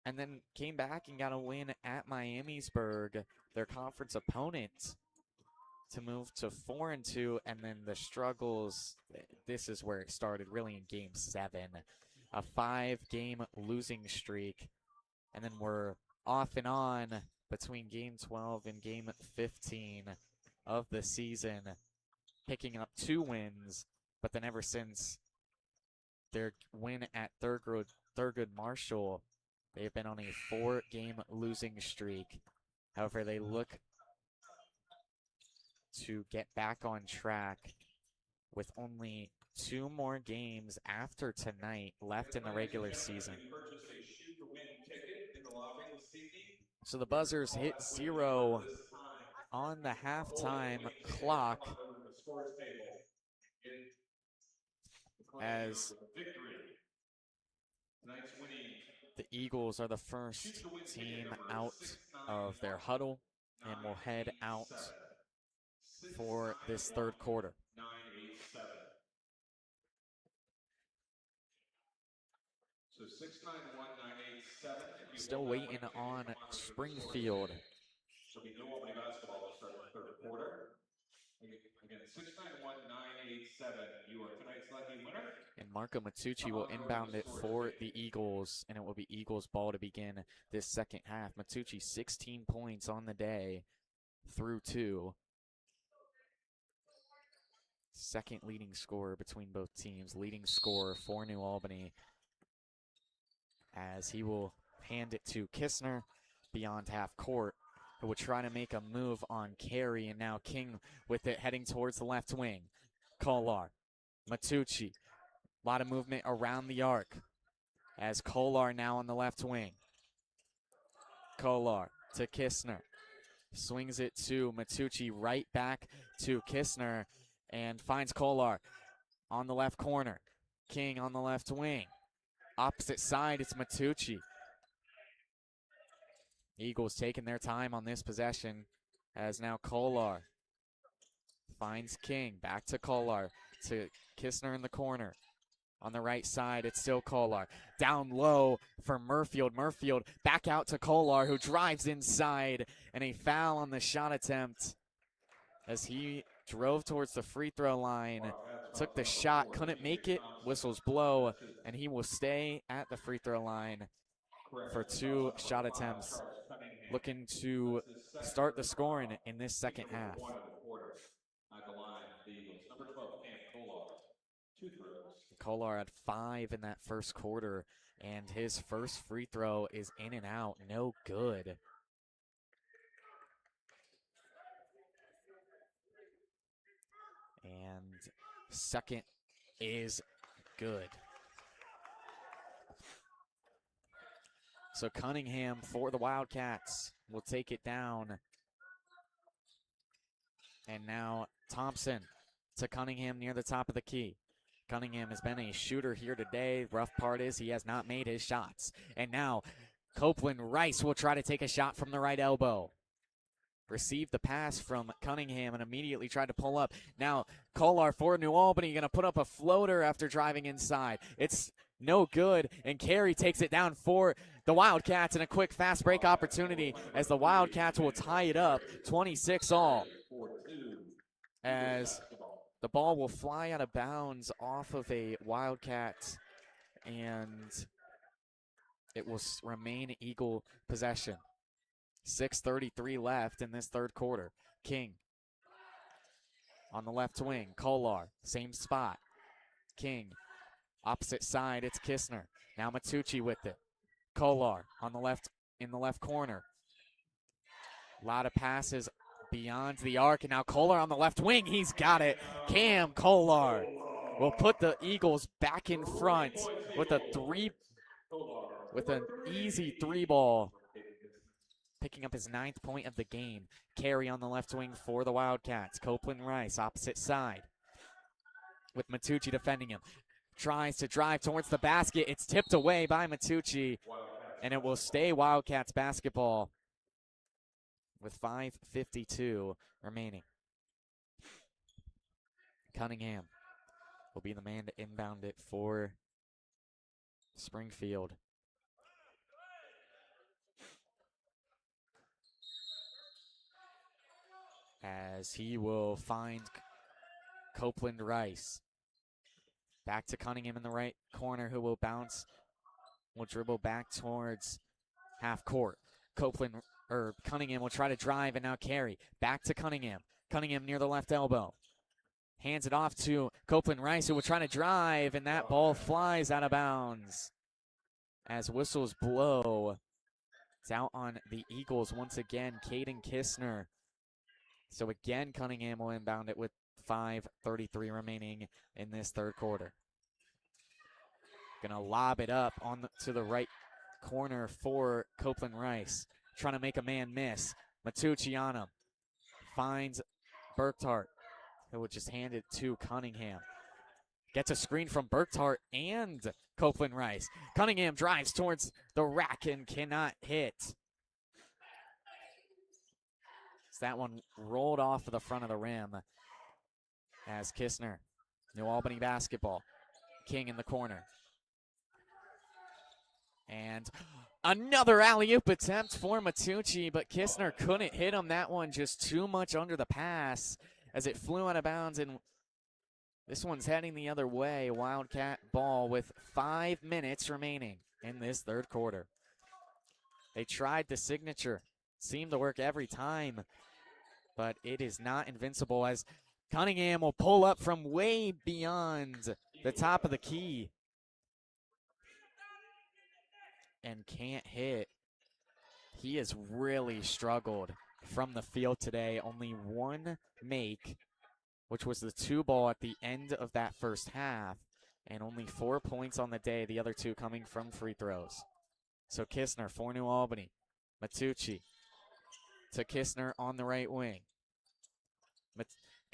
Speaker 1: And then came back and got a win at Miamisburg, their conference opponent, to move to 4-2. And then the struggles, this is where it started really in Game 7. A 5-game losing streak. And then we're off and on between Game 12 and Game 15 of the season, picking up 2 wins. But then ever since their win at Thurgood Marshall, they've been on a 4-game losing streak. However, they look to get back on track with only 2 more games after tonight left in the regular season. So the buzzers hit 0 on the halftime clock as the Eagles are the first team out of their huddle and will head out for this third quarter.
Speaker 2: So 691-987.
Speaker 1: Still waiting on Springfield.
Speaker 2: So we know Albany basketball will start the third quarter. Again, 691-987. You are tonight's lucky winner.
Speaker 1: And Marco Matucci will inbound it for the Eagles, and it will be Eagles ball to begin this second half. Matucci, 16 points on the day through 2. Second leading scorer between both teams. Leading scorer for New Albany, as he will hand it to Kistner beyond half court, who will try to make a move on Carey, and now King with it heading towards the left wing. Kolar, Matucci A lot of movement around the arc as Kolar now on the left wing. Kolar to Kistner. Swings it to Matucci, right back to Kistner, and finds Kolar on the left corner. King on the left wing. Opposite side, it's Matucci. Eagles taking their time on this possession as now Kolar finds King. Back to Kolar, to Kistner in the corner. On the right side, it's still Kolar. Down low for Murfield. Murfield back out to Kolar, who drives inside, and a foul on the shot attempt as he drove towards the free throw line, took the shot, couldn't make it, whistles blow, and he will stay at the free throw line for 2 shot attempts, looking to start the scoring in this second half.
Speaker 2: At the line, the Eagles. Number 12, Cam Kolar. 2 throws.
Speaker 1: Kolar had 5 in that first quarter, and his first free throw is in and out, no good. And second is good. So Cunningham for the Wildcats will take it down. And now Thompson to Cunningham near the top of the key. Cunningham has been a shooter here today. Rough part is he has not made his shots. And now Copeland Rice will try to take a shot from the right elbow. Received the pass from Cunningham and immediately tried to pull up. Now Kolar for New Albany going to put up a floater after driving inside. It's no good, and Carey takes it down for the Wildcats in a quick fast break opportunity as the Wildcats will tie it up 26-all. As the ball will fly out of bounds off of a Wildcat, and it will remain Eagle possession. 6:33 left in this third quarter. King on the left wing. Kolar, same spot. King, opposite side, it's Kistner. Now Matucci with it. Kolar on the left, in the left corner. A lot of passes beyond the arc, and now Kolar on the left wing. He's got it. Cam Kolar will put the Eagles back in front with an easy 3-ball. Picking up his 9th point of the game. Carey on the left wing for the Wildcats. Copeland Rice, opposite side, with Matucci defending him. Tries to drive towards the basket. It's tipped away by Matucci, and it will stay Wildcats basketball with 5:52 remaining. Cunningham will be the man to inbound it for Springfield. As he will find Copeland Rice. Back to Cunningham in the right corner, who will bounce, will dribble back towards half court. Cunningham will try to drive, and now Carey. Back to Cunningham. Cunningham near the left elbow. Hands it off to Copeland Rice, who will try to drive, and that ball flies out of bounds. As whistles blow, it's out on the Eagles once again. Caden Kistner. So again, Cunningham will inbound it with 5:33 remaining in this third quarter. Gonna lob it up to the right corner for Copeland Rice. Trying to make a man miss. Matucci on him. Finds Burkhart, who will just hand it to Cunningham. Gets a screen from Burkhart and Copeland Rice. Cunningham drives towards the rack and cannot hit. That one rolled off of the front of the rim as Kistner. New Albany basketball. King in the corner. And another alley-oop attempt for Matucci, but Kistner couldn't hit him. That one just too much under the pass as it flew out of bounds, and this one's heading the other way. Wildcat ball with 5 minutes remaining in this third quarter. They tried the signature. Seemed to work every time, but it is not invincible as Cunningham will pull up from way beyond the top of the key and can't hit. He has really struggled from the field today. Only 1 make, which was the 2 ball at the end of that first half. And only 4 points on the day, the other 2 coming from free throws. So Kistner for New Albany. Matucci to Kistner on the right wing.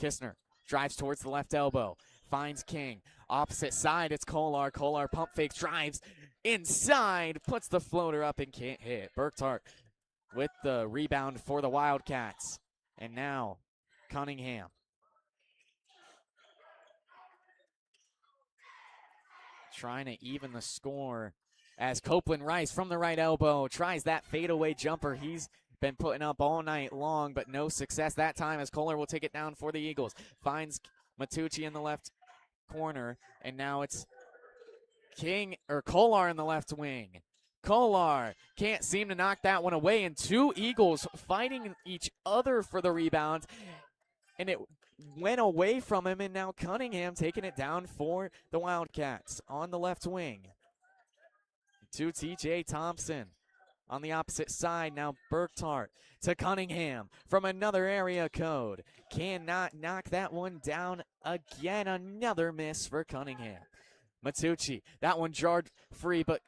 Speaker 1: Kistner drives towards the left elbow. Finds King. Opposite side, it's Kolar. Kolar pump fakes, drives inside, puts the floater up and can't hit. Burkhart with the rebound for the Wildcats. And now Cunningham. Trying to even the score as Copeland Rice from the right elbow tries that fadeaway jumper he's been putting up all night long, but no success that time as Kolar will take it down for the Eagles. Finds Matucci in the left corner, and now it's Kolar in the left wing. Kolar can't seem to knock that one away, and 2 Eagles fighting each other for the rebound, and it went away from him, and now Cunningham taking it down for the Wildcats on the left wing. To TJ Thompson on the opposite side. Now Burkhart to Cunningham from another area code. Cannot knock that one down again. Another miss for Cunningham. Matucci, that one jarred free, but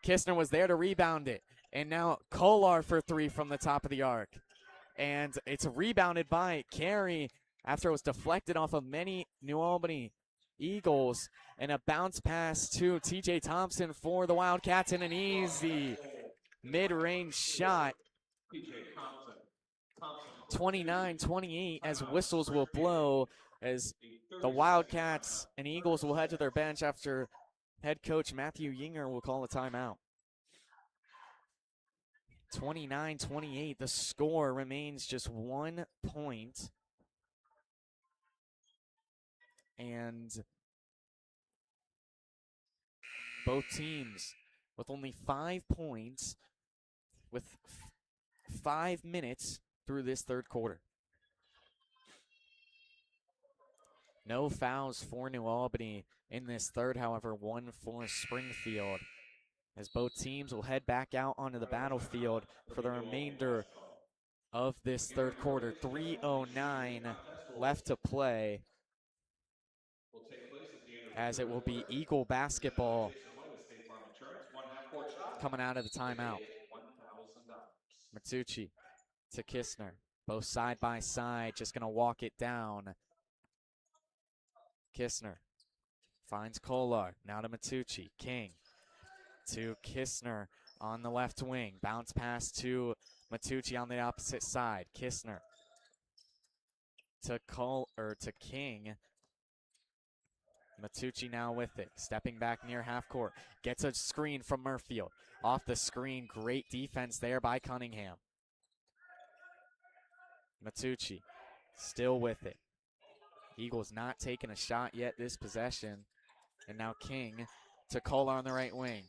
Speaker 1: Kistner was there to rebound it. And now Kolar for 3 from the top of the arc. And it's rebounded by Carey after it was deflected off of many New Albany Eagles. And a bounce pass to TJ Thompson for the Wildcats and an easy mid-range shot. 29-28 as whistles will blow as the Wildcats and Eagles will head to their bench after head coach Matthew Yinger will call a timeout. 29-28, the score remains just 1 point. And both teams with only 5 points with 5 minutes through this third quarter. No fouls for New Albany in this third, however, 1 for Springfield, as both teams will head back out onto the battlefield for the remainder of this third quarter. 3:09 left to play, as it will be Eagle basketball coming out of the timeout. Matucci to Kistner, both side by side, just going to walk it down. Kistner finds Kolar, now to Matucci. King to Kistner on the left wing. Bounce pass to Matucci on the opposite side. Kistner to King. Matucci now with it, stepping back near half court. Gets a screen from Murfield. Off the screen, great defense there by Cunningham. Matucci still with it. Eagles not taking a shot yet this possession. And now King to Kolar on the right wing.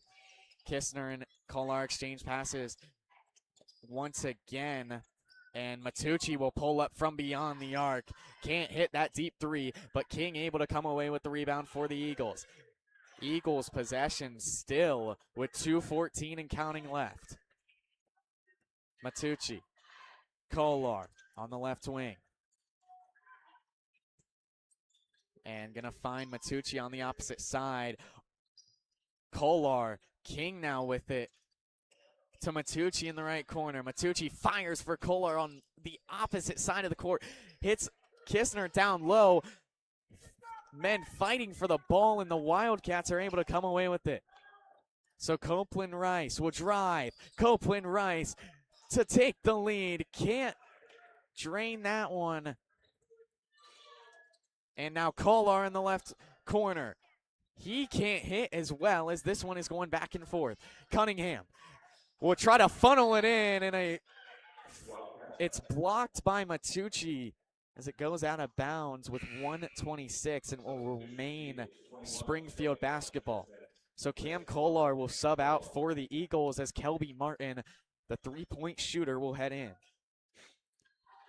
Speaker 1: Kistner and Kolar exchange passes once again. And Matucci will pull up from beyond the arc. Can't hit that deep 3, but King able to come away with the rebound for the Eagles. Eagles possession still with 2:14 and counting left. Matucci, Kolar on the left wing. And gonna find Matucci on the opposite side. Kolar, King now with it to Matucci in the right corner. Matucci fires for Kolar on the opposite side of the court. Hits Kistner down low. Men fighting for the ball, and the Wildcats are able to come away with it. So Copeland Rice will drive. Copeland Rice to take the lead. Can't drain that one. And now Kolar in the left corner. He can't hit as well, as this one is going back and forth. Cunningham will try to funnel it in, and it's blocked by Matucci as it goes out of bounds with 1:26 and will remain Springfield basketball. So Cam Kolar will sub out for the Eagles as Kelby Martin, the 3-point shooter, will head in.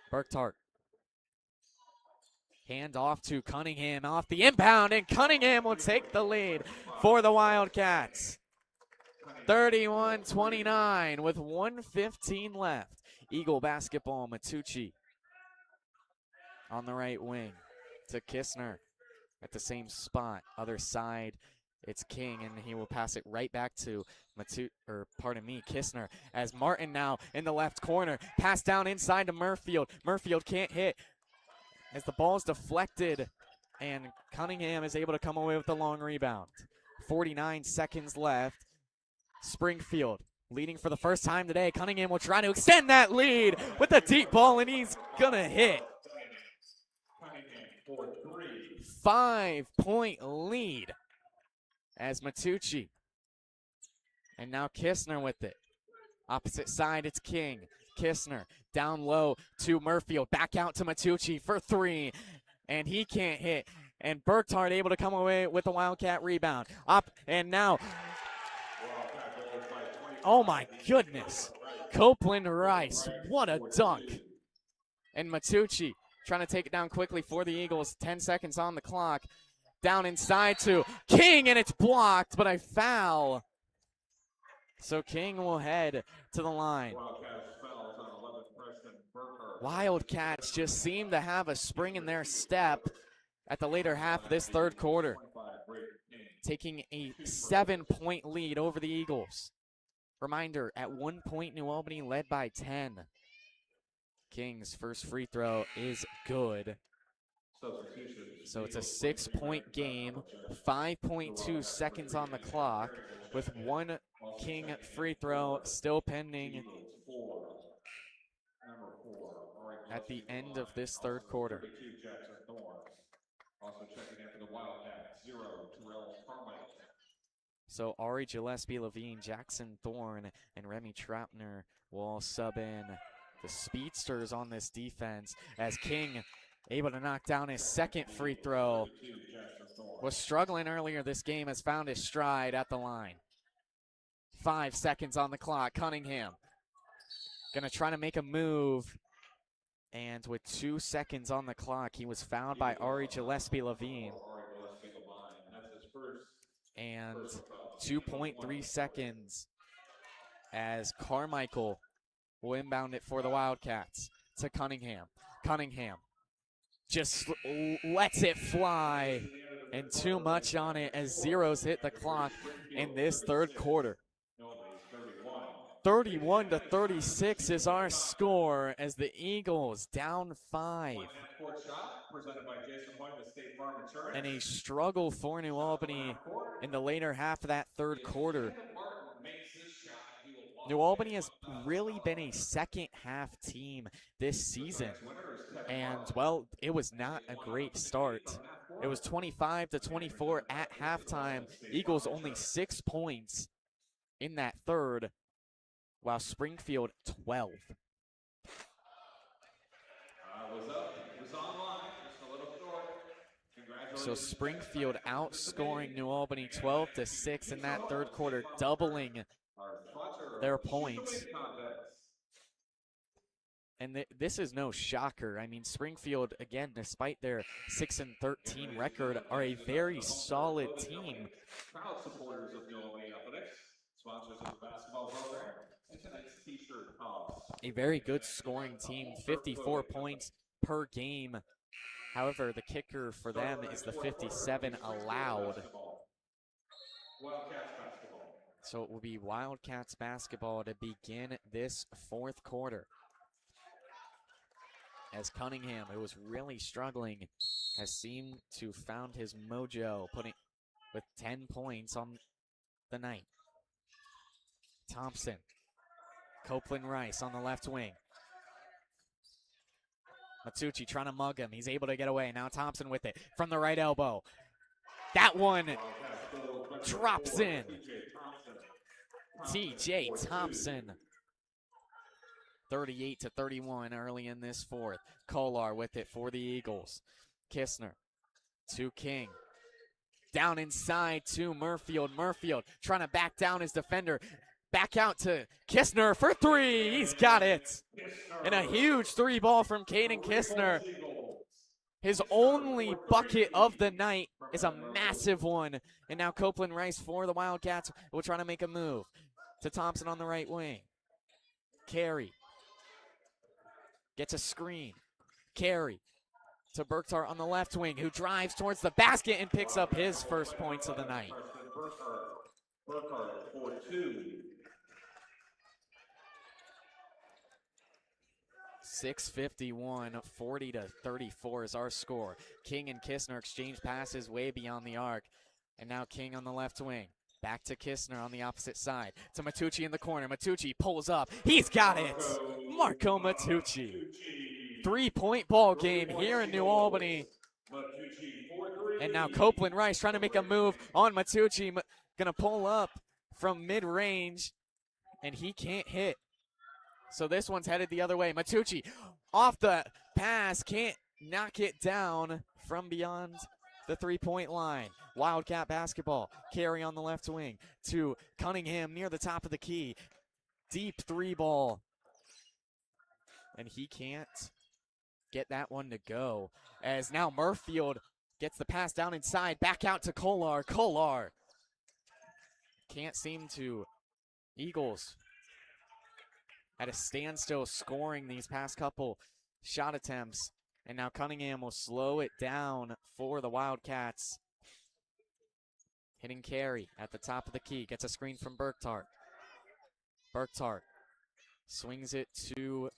Speaker 1: Burkhart. Hand off to Cunningham off the inbound, and Cunningham will take the lead for the Wildcats. 31-29 with 1:15 left. Eagle basketball. Matucci on the right wing to Kistner. at the same spot. Other side, it's King, and he will pass it right back to Kistner, as Martin now in the left corner. Pass down inside to Murfield. Murfield can't hit as the ball's deflected, and Cunningham is able to come away with the long rebound. 49 seconds left. Springfield leading for the first time today. Cunningham will try to extend that lead with a deep ball, and he's gonna hit. 5-point lead as Matucci. And now Kistner with it. Opposite side, it's King. Kistner down low to Murfield. Back out to Matucci for three. And he can't hit. And Burktard able to come away with the Wildcat rebound. Up and now. Oh my goodness. Copeland Rice. What a dunk. And Matucci trying to take it down quickly for the Eagles. 10 seconds on the clock. Down inside to King, and it's blocked, but a foul. So King will head to the line. Wildcats just seem to have a spring in their step at the later half of this third quarter, taking a 7-point lead over the Eagles. Reminder, at 1 point, New Albany led by 10. King's first free throw is good. So it's a 6-point game, 5.2 seconds on the clock, with one King free throw still pending at the end of this third quarter. So Ari Gillespie, Levine, Jackson Thorne, and Remy Trapner will all sub in. The speedsters on this defense, as King able to knock down his second free throw. Was struggling earlier this game, has found his stride at the line. 5 seconds on the clock. Cunningham gonna try to make a move. And with 2 seconds on the clock, he was fouled by Ari Gillespie Levine. And 2.3 seconds as Carmichael will inbound it for the Wildcats to Cunningham. Cunningham just lets it fly, and too much on it as zeros hit the clock in this third quarter. 31-36 is our score as the Eagles down 5. And a struggle for New Albany in the later half of that third quarter. New Albany has really been a second half team this season. And, well, it was not a great start. It was 25-24 at halftime. Eagles only 6 points in that third, while Springfield 12. So Springfield outscoring New Albany 12-6 in that third quarter, doubling their points. And this is no shocker. I mean, Springfield, again, despite their 6-13 record, are a very solid team.
Speaker 2: Proud supporters of New Albany Athletics, sponsors of the basketball program, and tonight's t-shirt costs.
Speaker 1: A very good scoring team, 54 points per game. However, the kicker for them is the 57 allowed. So it will be Wildcats basketball to begin this fourth quarter. As Cunningham, who was really struggling, has seemed to found his mojo, putting with 10 points on the night. Thompson, Copeland Rice on the left wing. Matucci trying to mug him. He's able to get away. Now Thompson with it from the right elbow. That one drops in. T.J. Thompson. 38-31 early in this fourth. Kolar with it for the Eagles. Kistner to King. Down inside to Murfield. Murfield trying to back down his defender. Back out to Kistner for three. He's got it. And a huge three ball from Caden Kistner. His only bucket of the night is a massive one. And now Copeland Rice for the Wildcats will try to make a move to Thompson on the right wing. Carey gets a screen. Carey to Bergtart on the left wing, who drives towards the basket and picks up his first points of the night.
Speaker 2: Bergtart for 2.
Speaker 1: 6:51, 40-34 is our score. King and Kistner exchange passes way beyond the arc. And now King on the left wing. Back to Kistner on the opposite side. To Matucci in the corner. Matucci pulls up. He's got it! Marco Matucci. 3-point ball game here in New Albany. And now Copeland Rice trying to make a move on Matucci. Gonna pull up from mid-range. And he can't hit. So this one's headed the other way. Matucci off the pass, can't knock it down from beyond the 3-point line. Wildcat basketball. Carry on the left wing to Cunningham near the top of the key. Deep 3 ball. And he can't get that one to go. As now Murfield gets the pass down inside. Back out to Kolar. Kolar can't seem to. Eagles at a standstill scoring these past couple shot attempts. And now Cunningham will slow it down for the Wildcats. Hitting carry at the top of the key. Gets a screen from Bergtart. Bergtart swings it to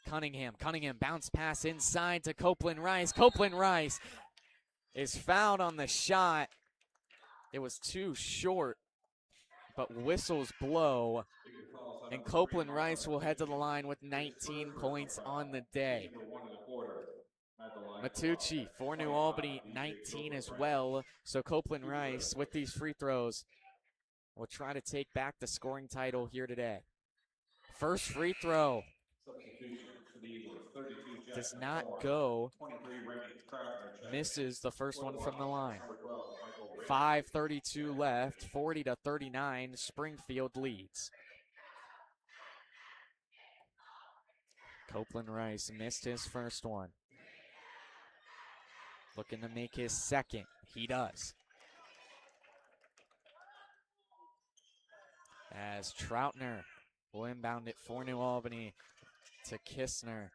Speaker 1: Cunningham. Cunningham bounce pass inside to Copeland Rice. Copeland Rice is fouled on the shot. It was too short, but whistles blow. And Copeland Rice will head to the line with 19 points on the day. Matucci for New Albany, 19 as well. So Copeland Rice with these free throws will try to take back the scoring title here today. First free throw does not go. Misses the first one from the line. 5:32 left, 40-39, Springfield leads. Copeland Rice missed his first one. Looking to make his second. He does. As Troutner will inbound it for New Albany to Kistner.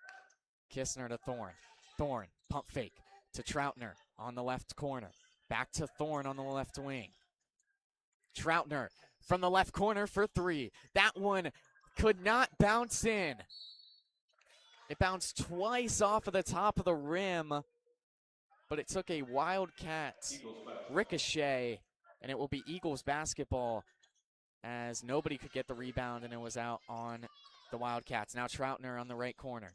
Speaker 1: Kistner to Thorne. Thorne, pump fake to Troutner on the left corner. Back to Thorne on the left wing. Troutner from the left corner for 3. That one could not bounce in. It bounced twice off of the top of the rim, but it took a Wildcat ricochet, and it will be Eagles basketball as nobody could get the rebound, and it was out on the Wildcats. Now Troutner on the right corner.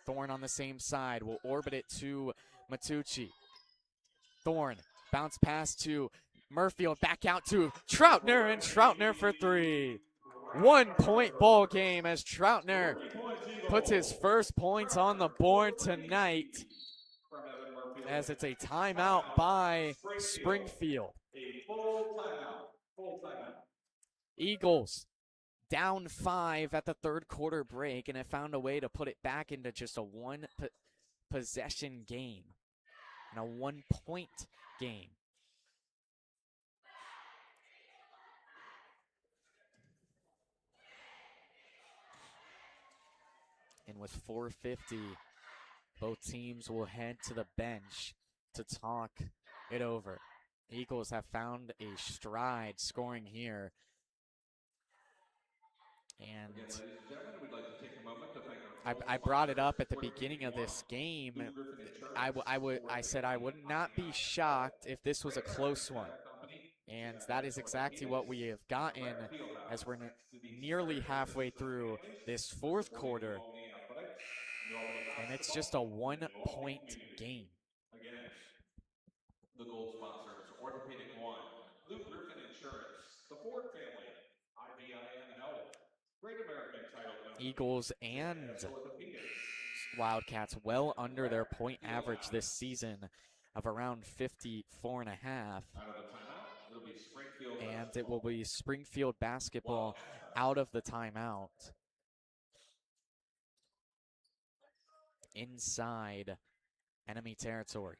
Speaker 1: Thorne on the same side will orbit it to Matucci. Thorne, bounce pass to Murfield, back out to Troutner, and Troutner for 3. 1-point ball game as Troutner puts his first points on the board tonight, as it's a timeout by Springfield. Eagles down 5 at the third quarter break, and have found a way to put it back into just a one-possession game and a 1-point game. And with 4:50, both teams will head to the bench to talk it over. Eagles have found a stride scoring here. And I brought it up at the beginning of this game. I said I would not be shocked if this was a close one. And that is exactly what we have gotten as we're nearly halfway through this fourth quarter. And it's just a 1-point game.
Speaker 2: Again, the gold sponsors, Orthopedic One, Blue Griffin Insurance, the Ford family, IBIN Health, Great American Title Company,
Speaker 1: Eagles and Wildcats well under their point average this season of around 54.5. And it will be Springfield basketball out of the timeout. Inside enemy territory,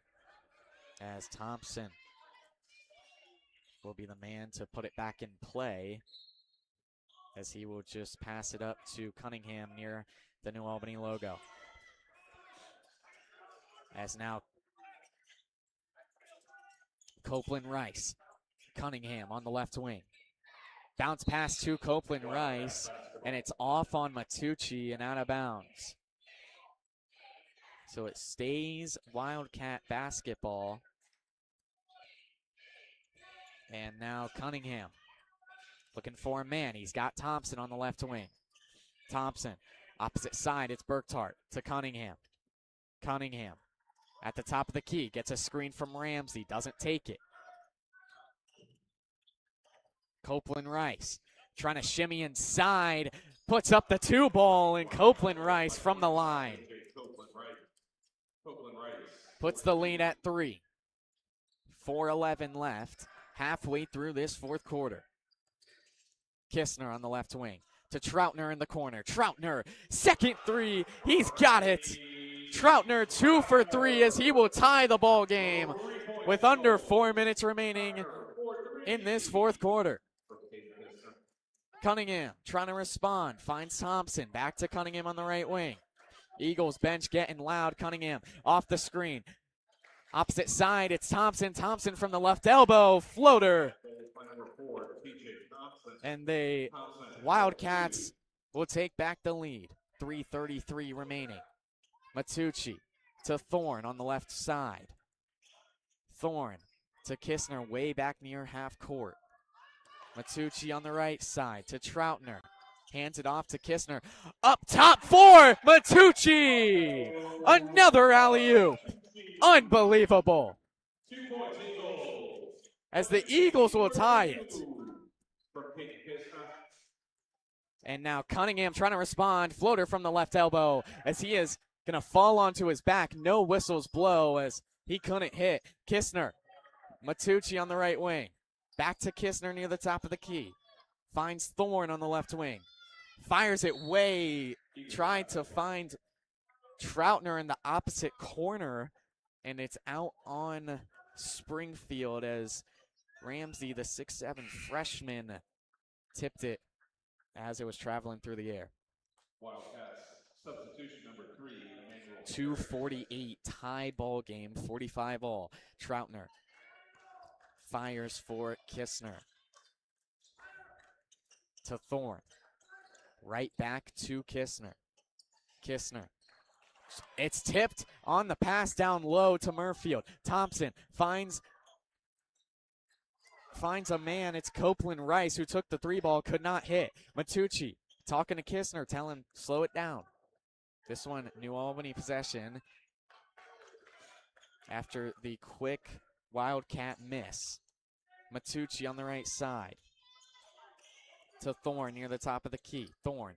Speaker 1: as Thompson will be the man to put it back in play, as he will just pass it up to Cunningham near the New Albany logo. As now Copeland Rice, Cunningham on the left wing. Bounce pass to Copeland Rice, and it's off on Matucci and out of bounds. So it stays Wildcat basketball. And now Cunningham looking for a man. He's got Thompson on the left wing. Thompson, opposite side, it's Burktart to Cunningham. Cunningham at the top of the key, gets a screen from Ramsey, doesn't take it. Copeland Rice trying to shimmy inside, puts up the 2 ball, and Copeland Rice from the line puts the lead at 3. 4:11 left, halfway through this fourth quarter. Kistner on the left wing to Troutner in the corner. Troutner, second 3, he's got it. Troutner 2 for 3 as he will tie the ball game with under 4 minutes remaining in this fourth quarter. Cunningham trying to respond, finds Thompson, back to Cunningham on the right wing. Eagles bench getting loud. Cunningham off the screen. Opposite side, it's Thompson. Thompson from the left elbow, floater. And the Wildcats will take back the lead. 3:33 remaining. Matucci to Thorne on the left side. Thorne to Kistner way back near half court. Matucci on the right side to Troutner. Hands it off to Kistner. Up top for Matucci. Another alley-oop. Unbelievable. As the Eagles will tie it. And now Cunningham trying to respond. Floater from the left elbow as he is going to fall onto his back. No whistles blow as he couldn't hit. Kistner. Matucci on the right wing. Back to Kistner near the top of the key. Finds Thorne on the left wing. Fires it way. Tried to find Troutner in the opposite corner. And it's out on Springfield as Ramsey, the 6'7" freshman, tipped it as it was traveling through the air.
Speaker 2: Wildcats, substitution number 3, Emmanuel.
Speaker 1: 2:48 tie ball game, 45 all. Troutner fires for Kistner. To Thorne. Right back to Kistner. Kistner. It's tipped on the pass down low to Murfield. Thompson finds a man. It's Copeland Rice who took the 3 ball, could not hit. Matucci talking to Kistner, telling him slow it down. This one, New Albany possession after the quick Wildcat miss. Matucci on the right side to Thorne near the top of the key. Thorne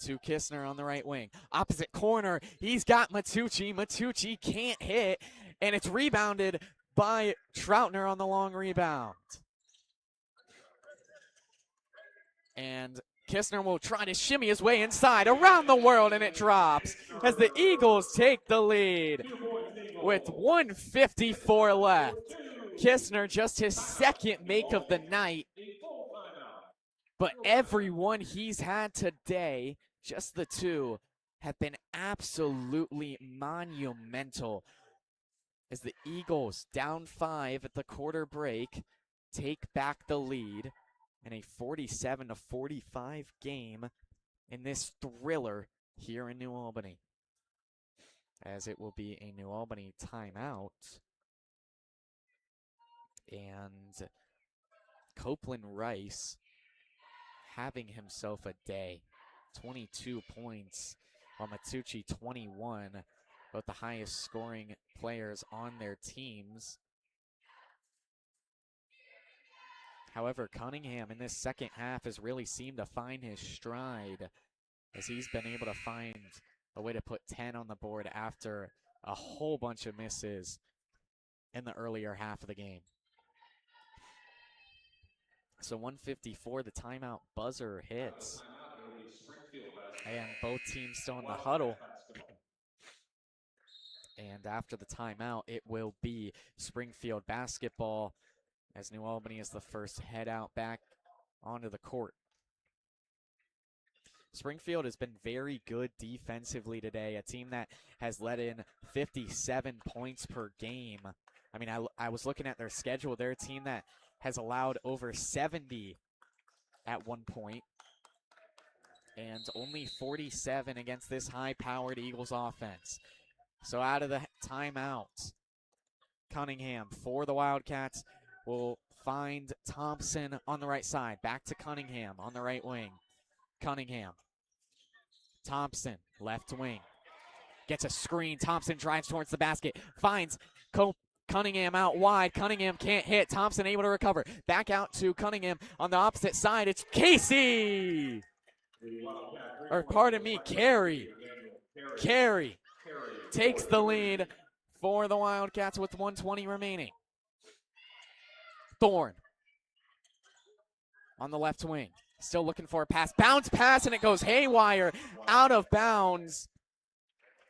Speaker 1: to Kistner on the right wing. Opposite corner, he's got Matucci. Matucci can't hit, and it's rebounded by Troutner on the long rebound. And Kistner will try to shimmy his way inside, around the world, and it drops as the Eagles take the lead with 1:54 left. Kistner just his second make of the night, but everyone he's had today, just the 2, have been absolutely monumental as the Eagles, down 5 at the quarter break, take back the lead in a 47-45 game in this thriller here in New Albany. As it will be a New Albany timeout. And Copeland Rice having himself a day. 22 points, while Matucci 21. Both the highest scoring players on their teams. However, Cunningham in this second half has really seemed to find his stride as he's been able to find a way to put 10 on the board after a whole bunch of misses in the earlier half of the game. So 1:54, the timeout buzzer hits. And both teams still in the huddle. And after the timeout, it will be Springfield basketball as New Albany is the first head out back onto the court. Springfield has been very good defensively today, a team that has let in 57 points per game. I mean, I was looking at their schedule. They're a team that has allowed over 70 at one point, and only 47 against this high-powered Eagles offense. So out of the timeout, Cunningham for the Wildcats will find Thompson on the right side. Back to Cunningham on the right wing. Cunningham. Thompson, left wing. Gets a screen. Thompson drives towards the basket. Finds Cunningham out wide. Cunningham can't hit. Thompson able to recover. Back out to Cunningham on the opposite side. It's Casey! Or pardon me, Carey. Carey takes the lead for the Wildcats with 1:20 remaining. Thorne on the left wing. Still looking for a pass. Bounce pass, and it goes haywire out of bounds.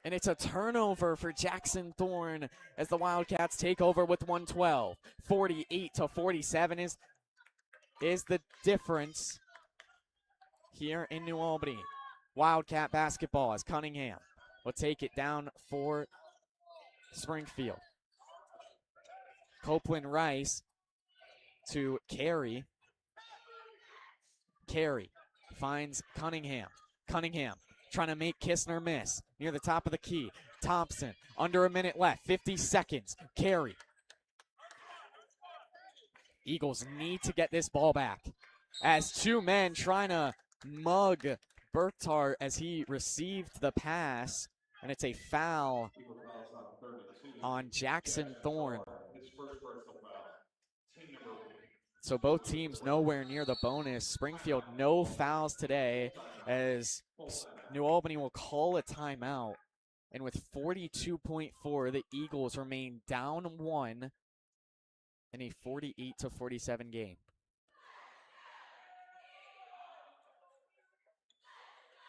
Speaker 1: And it's a turnover for Jackson Thorne as the Wildcats take over with 112. 48-47 is the difference here in New Albany. Wildcat basketball as Cunningham will take it down for Springfield. Copeland Rice to Carey. Carey finds Cunningham. Cunningham trying to make Kistner miss near the top of the key. Thompson, under a minute left, 50 seconds. Carey. Eagles need to get this ball back as two men trying to mug Bertart as he received the pass, and it's a foul on Jackson Thorne.
Speaker 2: His first personal foul. Team number 1.
Speaker 1: So both teams nowhere near the bonus. Springfield no fouls today as New Albany will call a timeout. And with 42.4, the Eagles remain down 1 in a 48-47 game.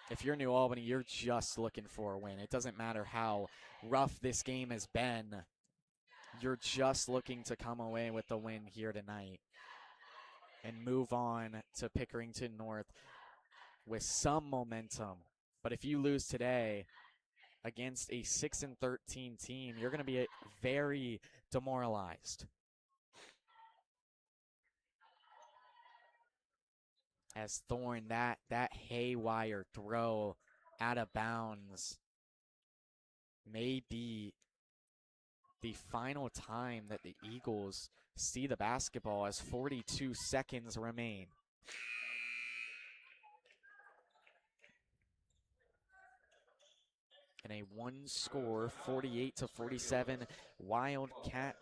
Speaker 1: If you're New Albany, you're just looking for a win. It doesn't matter how rough this game has been. You're just looking to come away with the win here tonight and move on to Pickerington North with some momentum. But if you lose today against a 6-13 team, you're going to be very demoralized. As Thorne, that haywire throw out of bounds may be the final time that the Eagles see the basketball as 42 seconds remain. In a one-score, 48-47 Wildcat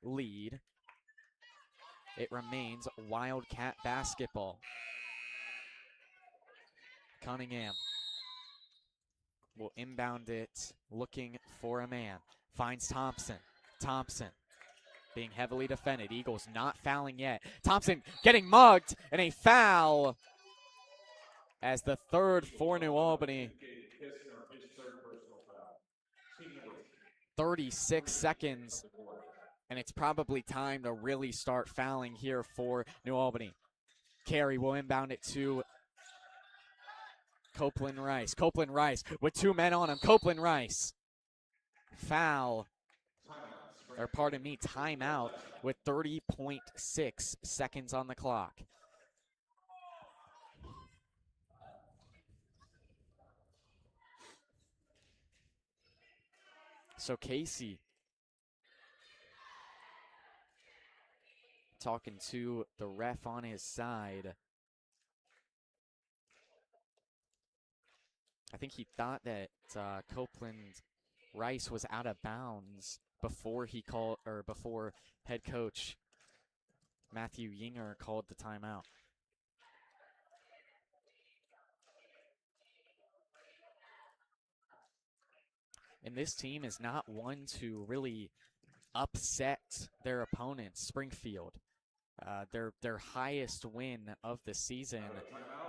Speaker 1: lead, it remains Wildcat basketball. Cunningham will inbound it, looking for a man. Finds Thompson. Thompson being heavily defended. Eagles not fouling yet. Thompson getting mugged, and a foul as the third for New Albany. 36 seconds, and it's probably time to really start fouling here for New Albany. Carey will inbound it to Copeland Rice. Copeland Rice with two men on him. Copeland Rice. Foul. Or pardon me, timeout with 30.6 seconds on the clock. So Casey talking to the ref on his side. I think he thought that Copeland Rice was out of bounds before before head coach Matthew Yinger called the timeout. And this team is not one to really upset their opponents, Springfield. Their highest win of the season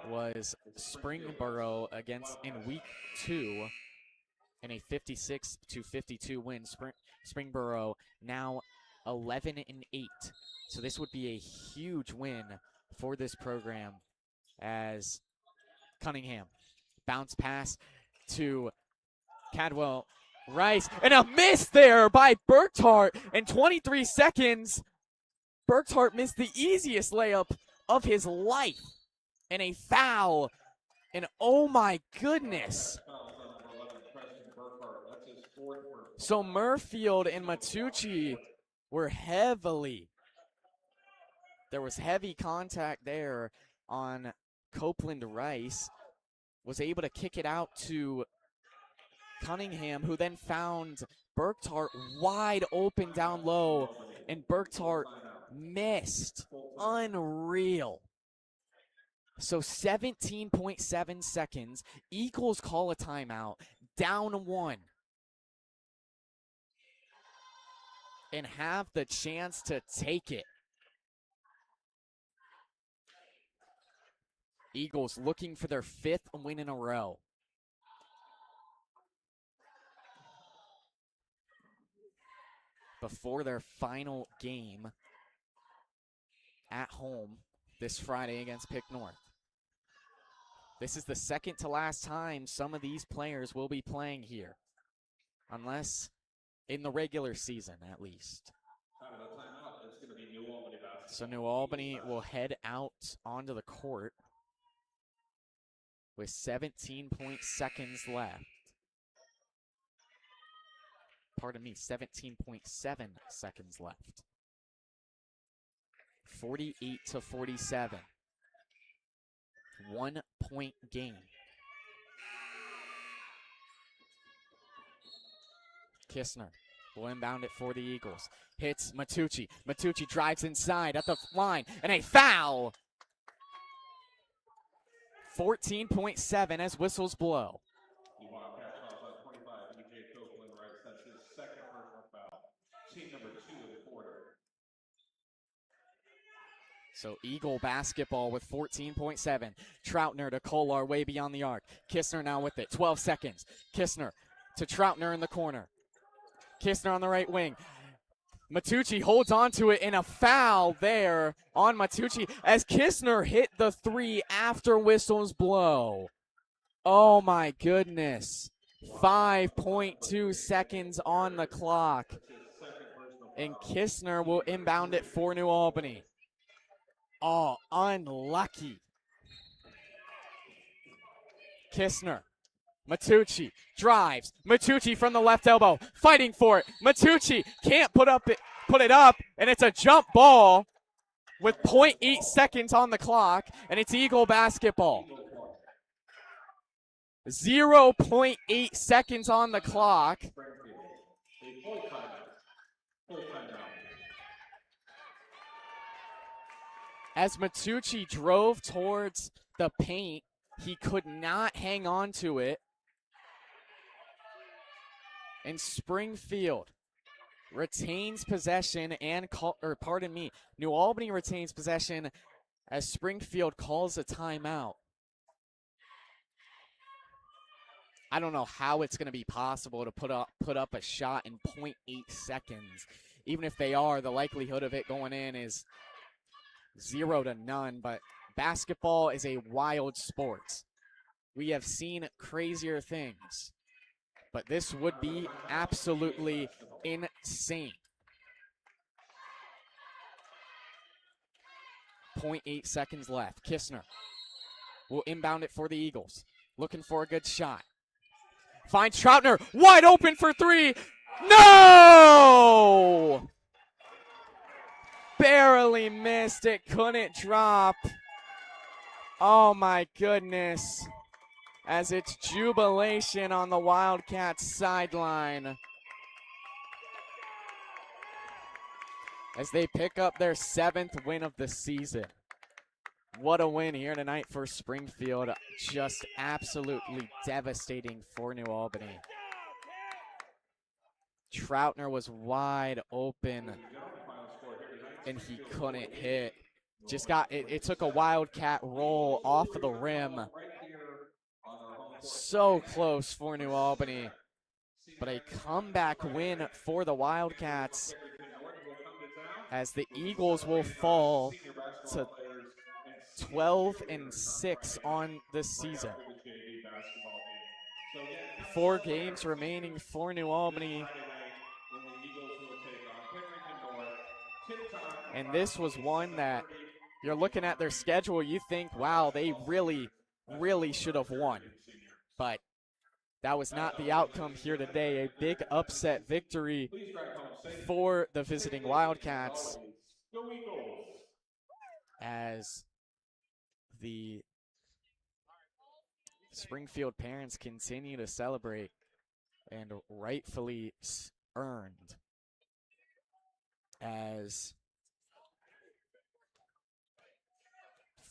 Speaker 1: was Springboro in week 2 in a 56-52 win. Springboro now 11-8. So this would be a huge win for this program as Cunningham Bounce pass to Cadwell Rice. And a miss there by Burkhart in 23 seconds. Burkhart missed the easiest layup of his life. And a foul. And oh my goodness. So Murfield and Matucci were there was heavy contact there on Copeland Rice. Was able to kick it out to Cunningham, who then found Burkhart wide open down low, and Burkhart missed. Unreal. So 17.7 seconds. Eagles call a timeout, down 1. And have the chance to take it. Eagles looking for their 5th win in a row. Before their final game at home this Friday against Pick North. This is the second to last time some of these players will be playing here. Unless in the regular season, at least. So New Albany will head out onto the court with 17 seconds left. Pardon me, 17.7 seconds left. 48-47. 1 point game. Kistner will inbound it for the Eagles. Hits Matucci. Matucci drives inside at the line, and a foul. 14.7 as whistles blow.
Speaker 2: Wildcats fouls on 25, E.J. Copeland Rice. That's his second personal foul. Team number 2 of the quarter.
Speaker 1: So Eagle basketball with 14.7. Troutner to Kolar way beyond the arc. Kistner now with it. 12 seconds. Kistner to Troutner in the corner. Kistner on the right wing. Matucci holds on to it, and a foul there on Matucci as Kistner hit the 3 after whistles blow. Oh my goodness. 5.2 seconds on the clock. And Kistner will inbound it for New Albany. Oh, unlucky. Kistner. Matucci drives. Matucci from the left elbow, fighting for it. Matucci can't put it up, and it's a jump ball with 0.8 seconds on the clock, and it's Eagle basketball. 0.8 seconds on the clock. As Matucci drove towards the paint, he could not hang on to it. And Springfield retains possession New Albany retains possession as Springfield calls a timeout. I don't know how it's going to be possible to put up a shot in 0.8 seconds. Even if they are, the likelihood of it going in is 0 to none, but basketball is a wild sport. We have seen crazier things, but this would be absolutely insane. 0.8 seconds left. Kistner will inbound it for the Eagles. Looking for a good shot. Finds Troutner wide open for 3. No! Barely missed. It couldn't drop. Oh my goodness. As it's jubilation on the Wildcats sideline. As they pick up their 7th win of the season. What a win here tonight for Springfield. Just absolutely devastating for New Albany. Troutner was wide open, and he couldn't hit. It took a Wildcat roll off of the rim. So close for New Albany, but a comeback win for the Wildcats as the Eagles will fall to 12-6 on this season. 4 games remaining for New Albany.
Speaker 2: Friday night, when the Eagles will take on Pickerington North. Tip time.
Speaker 1: And this was one that you're looking at their schedule, you think, wow, they really should have won. But that was not the outcome here today. A big upset victory for the visiting Wildcats as the Springfield parents continue to celebrate, and rightfully earned, as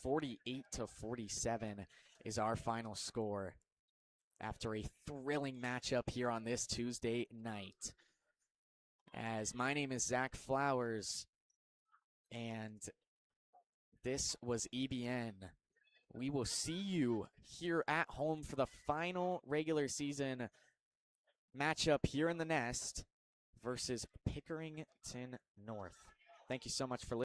Speaker 1: 48-47 is our final score after a thrilling matchup here on this Tuesday night. As my name is Zach Flowers, and this was EBN. We will see you here at home for the final regular season matchup here in the Nest versus Pickerington North. Thank you so much for listening.